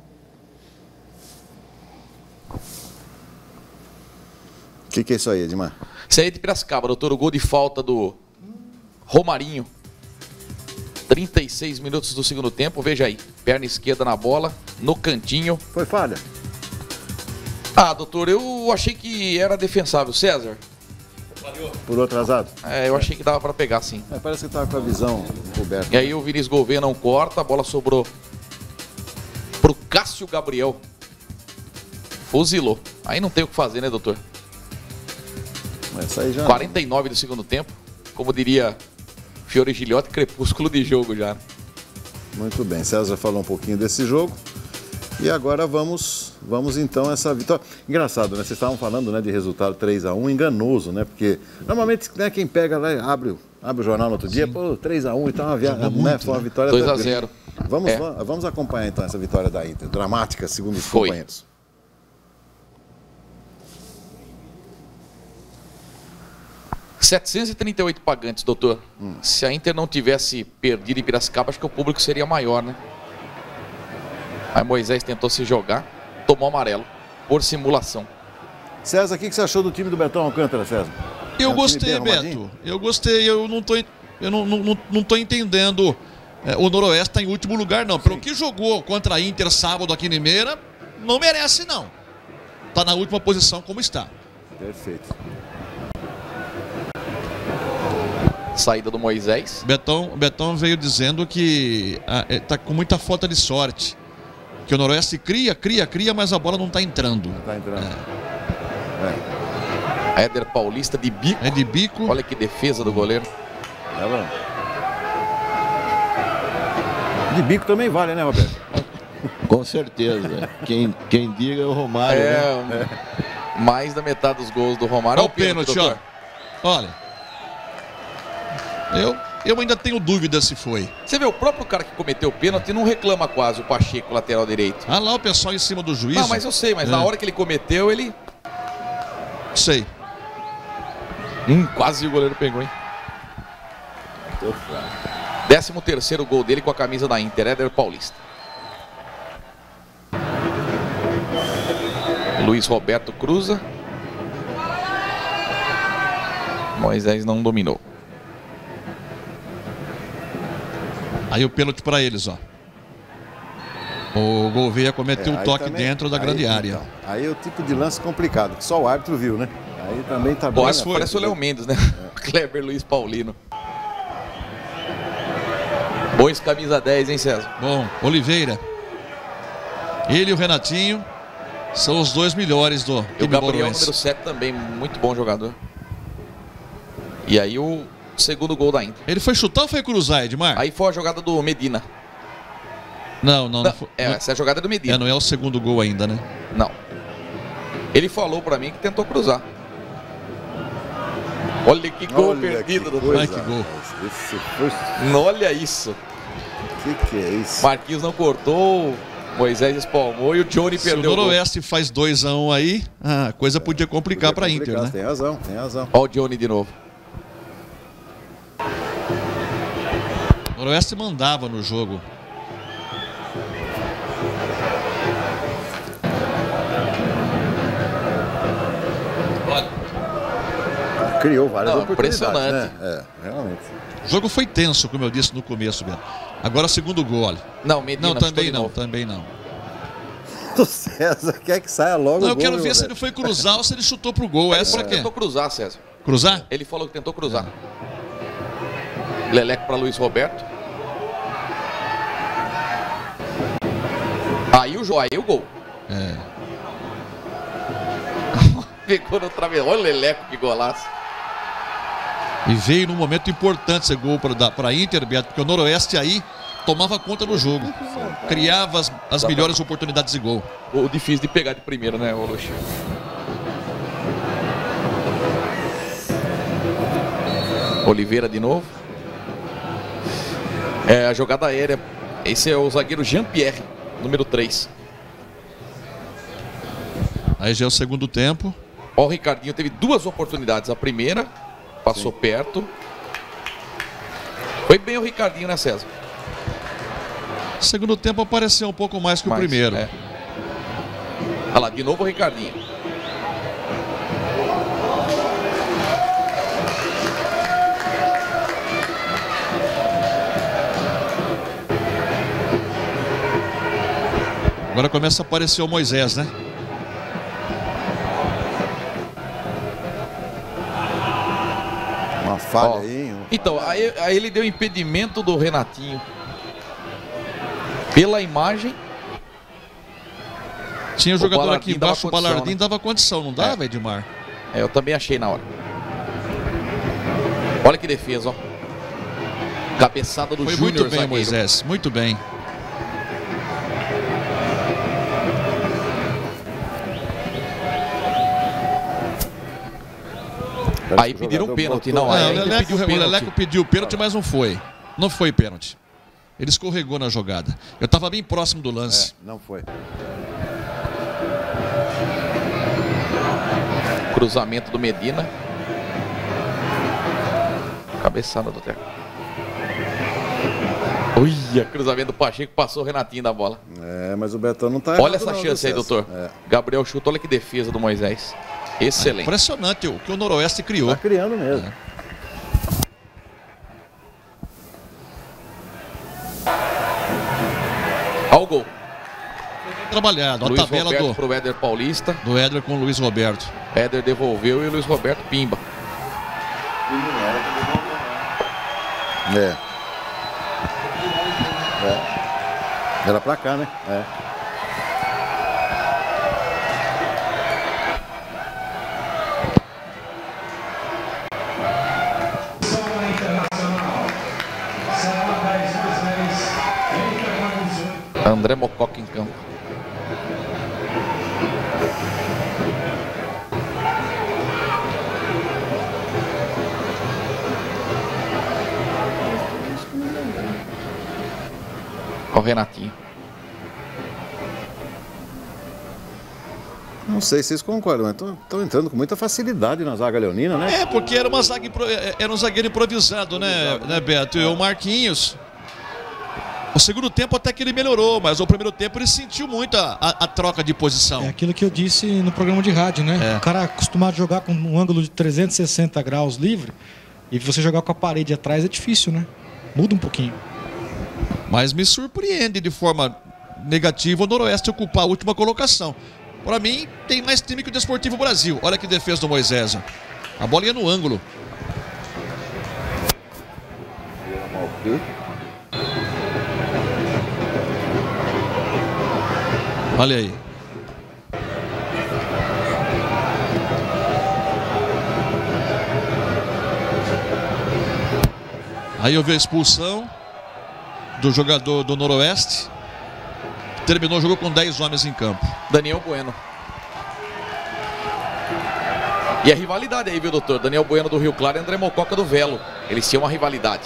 O que é isso aí, Edmar? Isso aí é de Piracicaba, doutor, o gol de falta do Romarinho. 36 minutos do segundo tempo, veja aí, perna esquerda na bola, no cantinho. Foi falha? Doutor, eu achei que era defensável, César. Pulou atrasado? Eu achei que dava para pegar, sim. Parece que estava com a visão coberta. E aí o Vinícius Gouveia não corta, a bola sobrou pro Cássio Gabriel. Fuzilou. Aí não tem o que fazer, né, doutor? Essa aí já... 49 do segundo tempo, como diria Fiore Gilhote, crepúsculo de jogo já. Muito bem, César falou um pouquinho desse jogo. E agora vamos então essa vitória. Engraçado, né? Vocês estavam falando, né, de resultado 3-1, enganoso, né? Porque normalmente, né, quem pega lá abre o jornal no outro dia, 3-1 e tal, foi uma vitória 2-0. Vamos acompanhar então essa vitória da Inter, dramática, segundo os companheiros. 738 pagantes, doutor. Se a Inter não tivesse perdido em Piracicaba, acho que o público seria maior, né? Aí Moisés tentou se jogar, tomou amarelo, por simulação. César, o que você achou do time do Betão Alcântara, César? Eu gostei, Beto. Eu gostei. Eu não tô entendendo. O Noroeste está em último lugar, não. Pelo que jogou contra a Inter sábado aqui em Limeira, não merece, não. Está na última posição como está. Perfeito. Saída do Moisés. Betão veio dizendo que está com muita falta de sorte. Que o Noroeste cria, mas a bola não está entrando. Não está entrando. Éder Paulista de bico. É de bico. Olha que defesa do goleiro. De bico também vale, né, Roberto? Com certeza. Quem diga é o Romário. Mais da metade dos gols do Romário. Olha o pênalti, ó. Olha. Eu ainda tenho dúvida se foi. Você vê, o próprio cara que cometeu o pênalti não reclama quase, o Pacheco, lateral direito. Ah lá, o pessoal em cima do juiz. Não, mas eu sei, mas na hora que ele cometeu, ele... Sei. Quase o goleiro pegou, hein? 13º gol dele com a camisa da Inter, Éder Paulista. Luiz Roberto cruza. Moisés não dominou. Aí o pênalti para eles, ó. O Gouveia cometeu um toque também, dentro da grande área. Então, aí é o tipo de lance complicado, que só o árbitro viu, né? Aí também tá bem. Parece o Léo Mendes, né? Kleber Luiz Paulino. Bois camisa 10, hein, César? Bom, Oliveira. Ele e o Renatinho são os dois melhores do time. E o Gabriel, Boroense. número 7, também, muito bom jogador. E aí o segundo gol da Inter. Ele foi chutar ou foi cruzar, Edmar? Aí foi a jogada do Medina. Não foi, essa é a jogada do Medina. Não é o segundo gol ainda, né? Não. Ele falou pra mim que tentou cruzar. Olha que gol perdido do Ai, que gol. Olha isso. Que é isso? Marquinhos não cortou, Moisés espalmou e o Johnny perdeu. Se o Noroeste faz 2-1 aí, a coisa podia complicar para a Inter, né? Tem razão. Olha o Johnny de novo. O Noroeste mandava no jogo. Criou várias oportunidades. Impressionante. Né? Realmente. O jogo foi tenso, como eu disse no começo, Beto. Agora segundo gol, olha. Não, Medina também não. O César quer que saia logo. Não, eu quero ver se ele foi cruzar ou se ele chutou pro gol. Essa aqui. Ele tentou cruzar, César. Cruzar? Ele falou que tentou cruzar. Leleco para Luiz Roberto. Aí o gol. Pegou no travessão. Olha o Leleco, que golaço. E veio num momento importante esse gol para a Inter, Beto, porque o Noroeste aí tomava conta do jogo. Criava as melhores oportunidades de gol. O difícil de pegar de primeira, né, Luxo? Oliveira de novo. A jogada aérea. Esse é o zagueiro Jean-Pierre, número 3. Aí já é o segundo tempo. Ó, o Ricardinho teve 2 oportunidades. A primeira, passou perto. Foi bem o Ricardinho, né, César? Segundo tempo apareceu um pouco mais que o primeiro. Olha lá, de novo o Ricardinho. Agora começa a aparecer o Moisés, né? Uma falha aí. Então, aí ele deu impedimento do Renatinho. Pela imagem. Tinha jogador aqui embaixo, o Balardim dava condição, não dava, Edmar? Eu também achei na hora. Olha que defesa, ó. Cabeçada do Júnior. Foi muito bem, zagueiro. Moisés, muito bem. Aí pediram um pênalti, não. O Leleco pediu pênalti, mas não foi. Não foi pênalti. Ele escorregou na jogada. Eu estava bem próximo do lance. Não foi. Cruzamento do Medina. Cabeçada do Teco. Olha, cruzamento do Pacheco, passou o Renatinho da bola. Mas o Betão não tá errado. Olha essa chance aí, doutor. Gabriel chuta, olha que defesa do Moisés. Excelente. Impressionante o que o Noroeste criou. Está criando mesmo. Ao gol. Trabalhado. Luiz A tabela Roberto pro Éder Paulista. do Éder com o Luiz Roberto. Éder devolveu e o Luiz Roberto pimba. Era pra cá, né? André Mococa em campo. Olha o Renatinho. Não sei se vocês concordam, mas estão entrando com muita facilidade na zaga leonina, né? Porque era um zagueiro improvisado, né, Beto? E o Marquinhos. O segundo tempo até que ele melhorou, mas o primeiro tempo ele sentiu muito a troca de posição. É aquilo que eu disse no programa de rádio, né? O cara acostumado a jogar com um ângulo de 360 graus livre, e você jogar com a parede atrás é difícil, né? Muda um pouquinho. Mas me surpreende de forma negativa o Noroeste ocupar a última colocação. Para mim, tem mais time que o Desportivo Brasil. Olha que defesa do Moisés. A bola ia no ângulo. Olha aí. Aí eu vi a expulsão do jogador do Noroeste. Terminou o jogo com 10 homens em campo. Daniel Bueno. E a rivalidade aí, viu, doutor? Daniel Bueno do Rio Claro e André Mococa do Velo. Eles tinham uma rivalidade.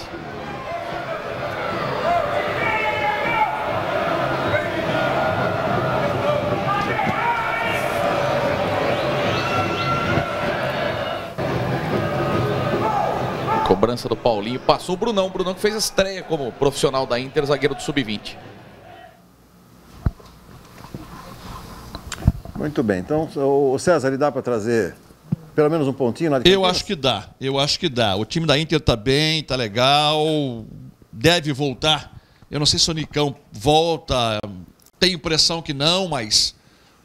Cobrança do Paulinho. Passou o Brunão. O Brunão que fez a estreia como profissional da Inter, zagueiro do Sub-20. Muito bem. Então, o César, ele dá para trazer pelo menos um pontinho lá de Eu acho que dá. Eu acho que dá. O time da Inter tá bem, tá legal. Deve voltar. Eu não sei se o Nicão volta. Tenho impressão que não, mas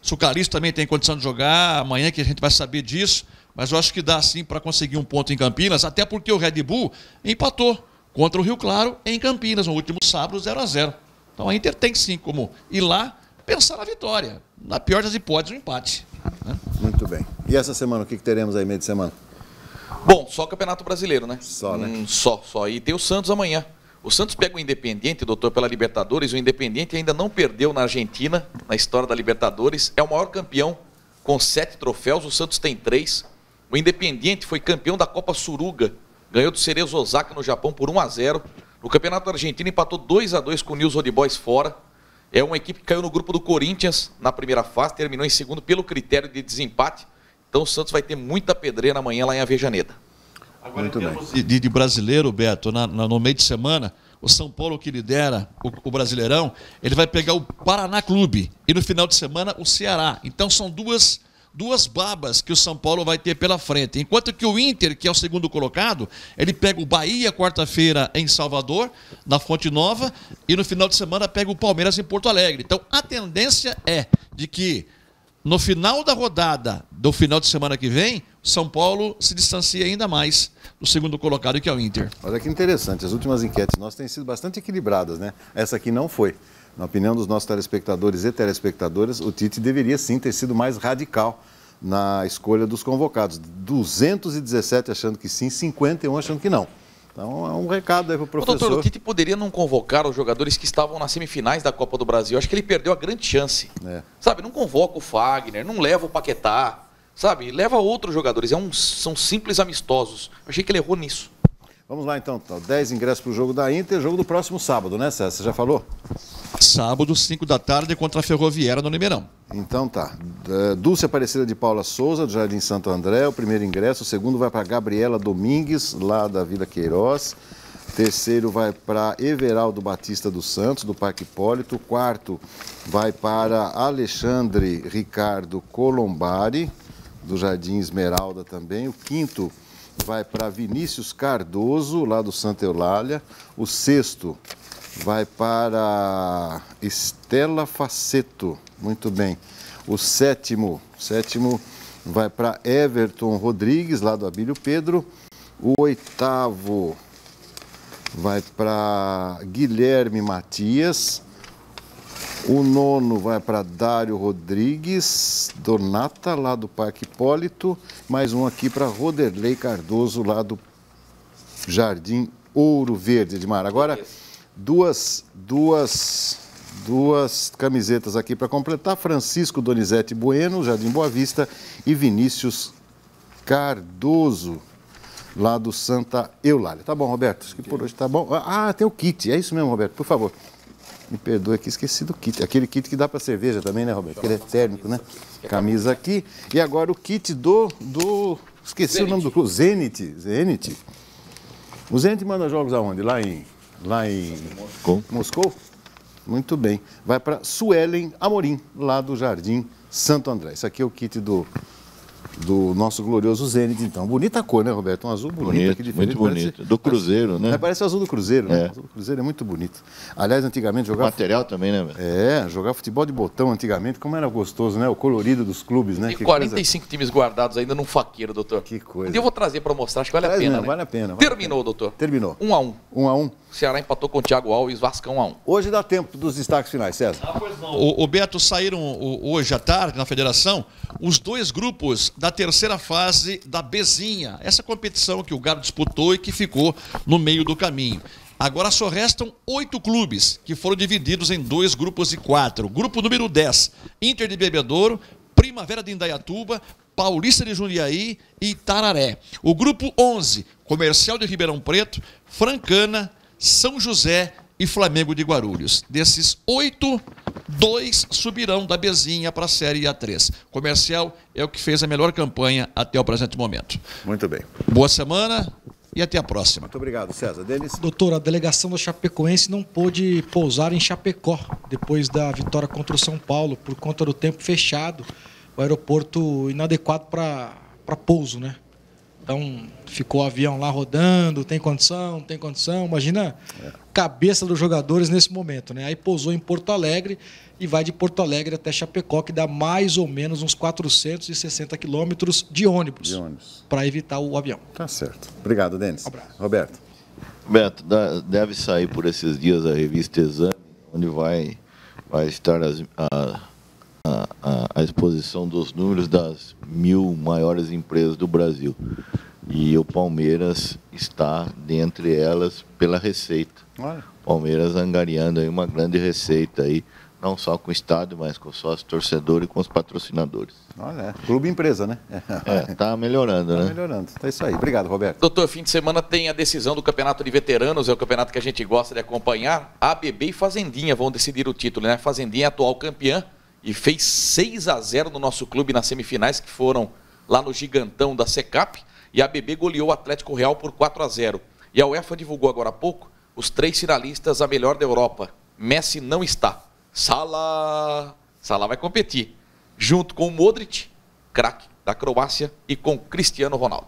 o Sucarista também tem condição de jogar. Amanhã que a gente vai saber disso. Mas eu acho que dá sim para conseguir um ponto em Campinas, até porque o Red Bull empatou contra o Rio Claro em Campinas no último sábado, 0-0. Então a Inter tem sim como ir lá pensar na vitória. Na pior das hipóteses, um empate. Né? Muito bem. E essa semana, o que teremos aí meio de semana? Bom, só Campeonato Brasileiro, né? Só, né? Só. E tem o Santos amanhã. O Santos pega o Independiente, doutor, pela Libertadores. O Independiente ainda não perdeu na Argentina, na história da Libertadores. É o maior campeão com 7 troféus. O Santos tem 3. O Independiente foi campeão da Copa Suruga. Ganhou do Cerezo Osaka no Japão por 1-0. No Campeonato Argentino empatou 2-2 com o News Old Boys fora. É uma equipe que caiu no grupo do Corinthians na primeira fase, terminou em segundo pelo critério de desempate. Então o Santos vai ter muita pedreira amanhã lá em Avejaneda. Agora, muito bem. De brasileiro, Beto, no meio de semana, o São Paulo que lidera o Brasileirão, ele vai pegar o Paraná Clube e no final de semana o Ceará. Então são duas babas que o São Paulo vai ter pela frente. Enquanto que o Inter, que é o segundo colocado, ele pega o Bahia quarta-feira em Salvador, na Fonte Nova, e no final de semana pega o Palmeiras em Porto Alegre. Então a tendência é de que no final da rodada do final de semana que vem, o São Paulo se distancia ainda mais do segundo colocado, que é o Inter. Olha que interessante, as últimas enquetes nossas têm sido bastante equilibradas, né? Essa aqui não foi. Na opinião dos nossos telespectadores e telespectadoras, o Tite deveria sim ter sido mais radical na escolha dos convocados. 217 achando que sim, 51 achando que não. Então é um recado aí para o professor. Doutor, o Tite poderia não convocar os jogadores que estavam nas semifinais da Copa do Brasil. Acho que ele perdeu a grande chance. Sabe, não convoca o Fagner, não leva o Paquetá, sabe, leva outros jogadores. São simples amistosos. Eu achei que ele errou nisso. Vamos lá então, 10 ingressos para o jogo da Inter, jogo do próximo sábado, né, César? Você já falou? Sábado, 5 da tarde, contra a Ferroviária no Limeirão. Então tá. Dulce Aparecida de Paula Souza, do Jardim Santo André, o primeiro ingresso. O segundo vai para Gabriela Domingues, lá da Vila Queiroz. Terceiro vai para Everaldo Batista dos Santos, do Parque Hipólito. O quarto vai para Alexandre Ricardo Colombari, do Jardim Esmeralda também. O quinto vai para Vinícius Cardoso, lá do Santa Eulália. O sexto vai para Estela Faceto, muito bem. O sétimo vai para Everton Rodrigues, lá do Abílio Pedro. O oitavo vai para Guilherme Matias. O nono vai para Dário Rodrigues Donata, lá do Parque Hipólito. Mais um aqui para Roderley Cardoso, lá do Jardim Ouro Verde, Edmar. Agora, duas camisetas aqui para completar. Francisco Donizete Bueno, Jardim Boa Vista, e Vinícius Cardoso, lá do Santa Eulália. Tá bom, Roberto? Acho que por hoje tá bom. Ah, tem o kit. É isso mesmo, Roberto, por favor. Me perdoe aqui, esqueci do kit. Aquele kit que dá para cerveja também, né, Roberto? Aquele é térmico, né? Camisa aqui. E agora o kit esqueci Zenit. O nome do clube. Zenit. O Zenit manda jogos aonde? Lá em Moscou? Muito bem. Vai para Suelen Amorim, lá do Jardim Santo André. Isso aqui é o kit do nosso glorioso Zenit, então. Bonita cor, né, Roberto? Um azul bonito aqui, diferente. Muito bonito. Do Cruzeiro, né? Parece o azul do Cruzeiro, né? O azul do Cruzeiro é muito bonito. Aliás, antigamente jogava... Material também, né, velho? Jogar futebol de botão antigamente, como era gostoso, né? O colorido dos clubes, né? E 45 times guardados ainda num faqueiro, doutor. Que coisa. Um dia eu vou trazer para mostrar, acho que vale a pena, né? Vale a pena. Terminou, doutor. Terminou. 1-1. 1-1. Ceará empatou com o Thiago Alves, Vascão 1-1. Hoje dá tempo dos destaques finais, César. O Beto, saíram hoje à tarde na federação os 2 grupos da terceira fase da Bezinha. Essa competição que o Galo disputou e que ficou no meio do caminho. Agora só restam 8 clubes, que foram divididos em 2 grupos de 4. Grupo número 10, Inter de Bebedouro, Primavera de Indaiatuba, Paulista de Jundiaí e Itararé. O grupo 11, Comercial de Ribeirão Preto, Francana, São José e Flamengo de Guarulhos. Desses 8, 2 subirão da Bezinha para a Série A3. Comercial é o que fez a melhor campanha até o presente momento. Muito bem. Boa semana e até a próxima. Muito obrigado, César. Denis? Doutor, a delegação da Chapecoense não pôde pousar em Chapecó depois da vitória contra o São Paulo, por conta do tempo fechado. O aeroporto inadequado para pouso, né? Então, ficou o avião lá rodando, tem condição, não tem condição. Imagina a cabeça dos jogadores nesse momento, né? Aí pousou em Porto Alegre e vai de Porto Alegre até Chapecó, que dá mais ou menos uns 460 quilômetros de ônibus. Para evitar o avião. Tá certo. Obrigado, Denis. Abraço. Roberto. Roberto, deve sair por esses dias a revista Exame, onde vai estar a exposição dos números das 1000 maiores empresas do Brasil. E o Palmeiras está dentre elas pela receita. Olha. Palmeiras angariando aí uma grande receita aí, não só com o estádio, mas com o sócio torcedor e com os patrocinadores. Olha, clube empresa, né? Tá melhorando, né? Tá melhorando. É isso aí. Obrigado, Roberto. Doutor, fim de semana tem a decisão do Campeonato de Veteranos, é o campeonato que a gente gosta de acompanhar. ABB e Fazendinha vão decidir o título, né? Fazendinha é atual campeã e fez 6-0 no nosso clube nas semifinais, que foram lá no Gigantão da Secap, e a ABB goleou o Atlético Real por 4-0. E a UEFA divulgou agora há pouco os 3 finalistas a melhor da Europa. Messi não está. Salah vai competir, junto com o Modric, craque da Croácia, e com Cristiano Ronaldo.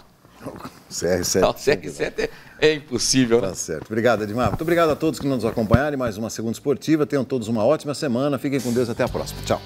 CR7. Não, CR7 é impossível, né? Tá certo. Obrigado, Edmar. Muito obrigado a todos que nos acompanharam em mais uma Segunda Esportiva. Tenham todos uma ótima semana. Fiquem com Deus. Até a próxima. Tchau.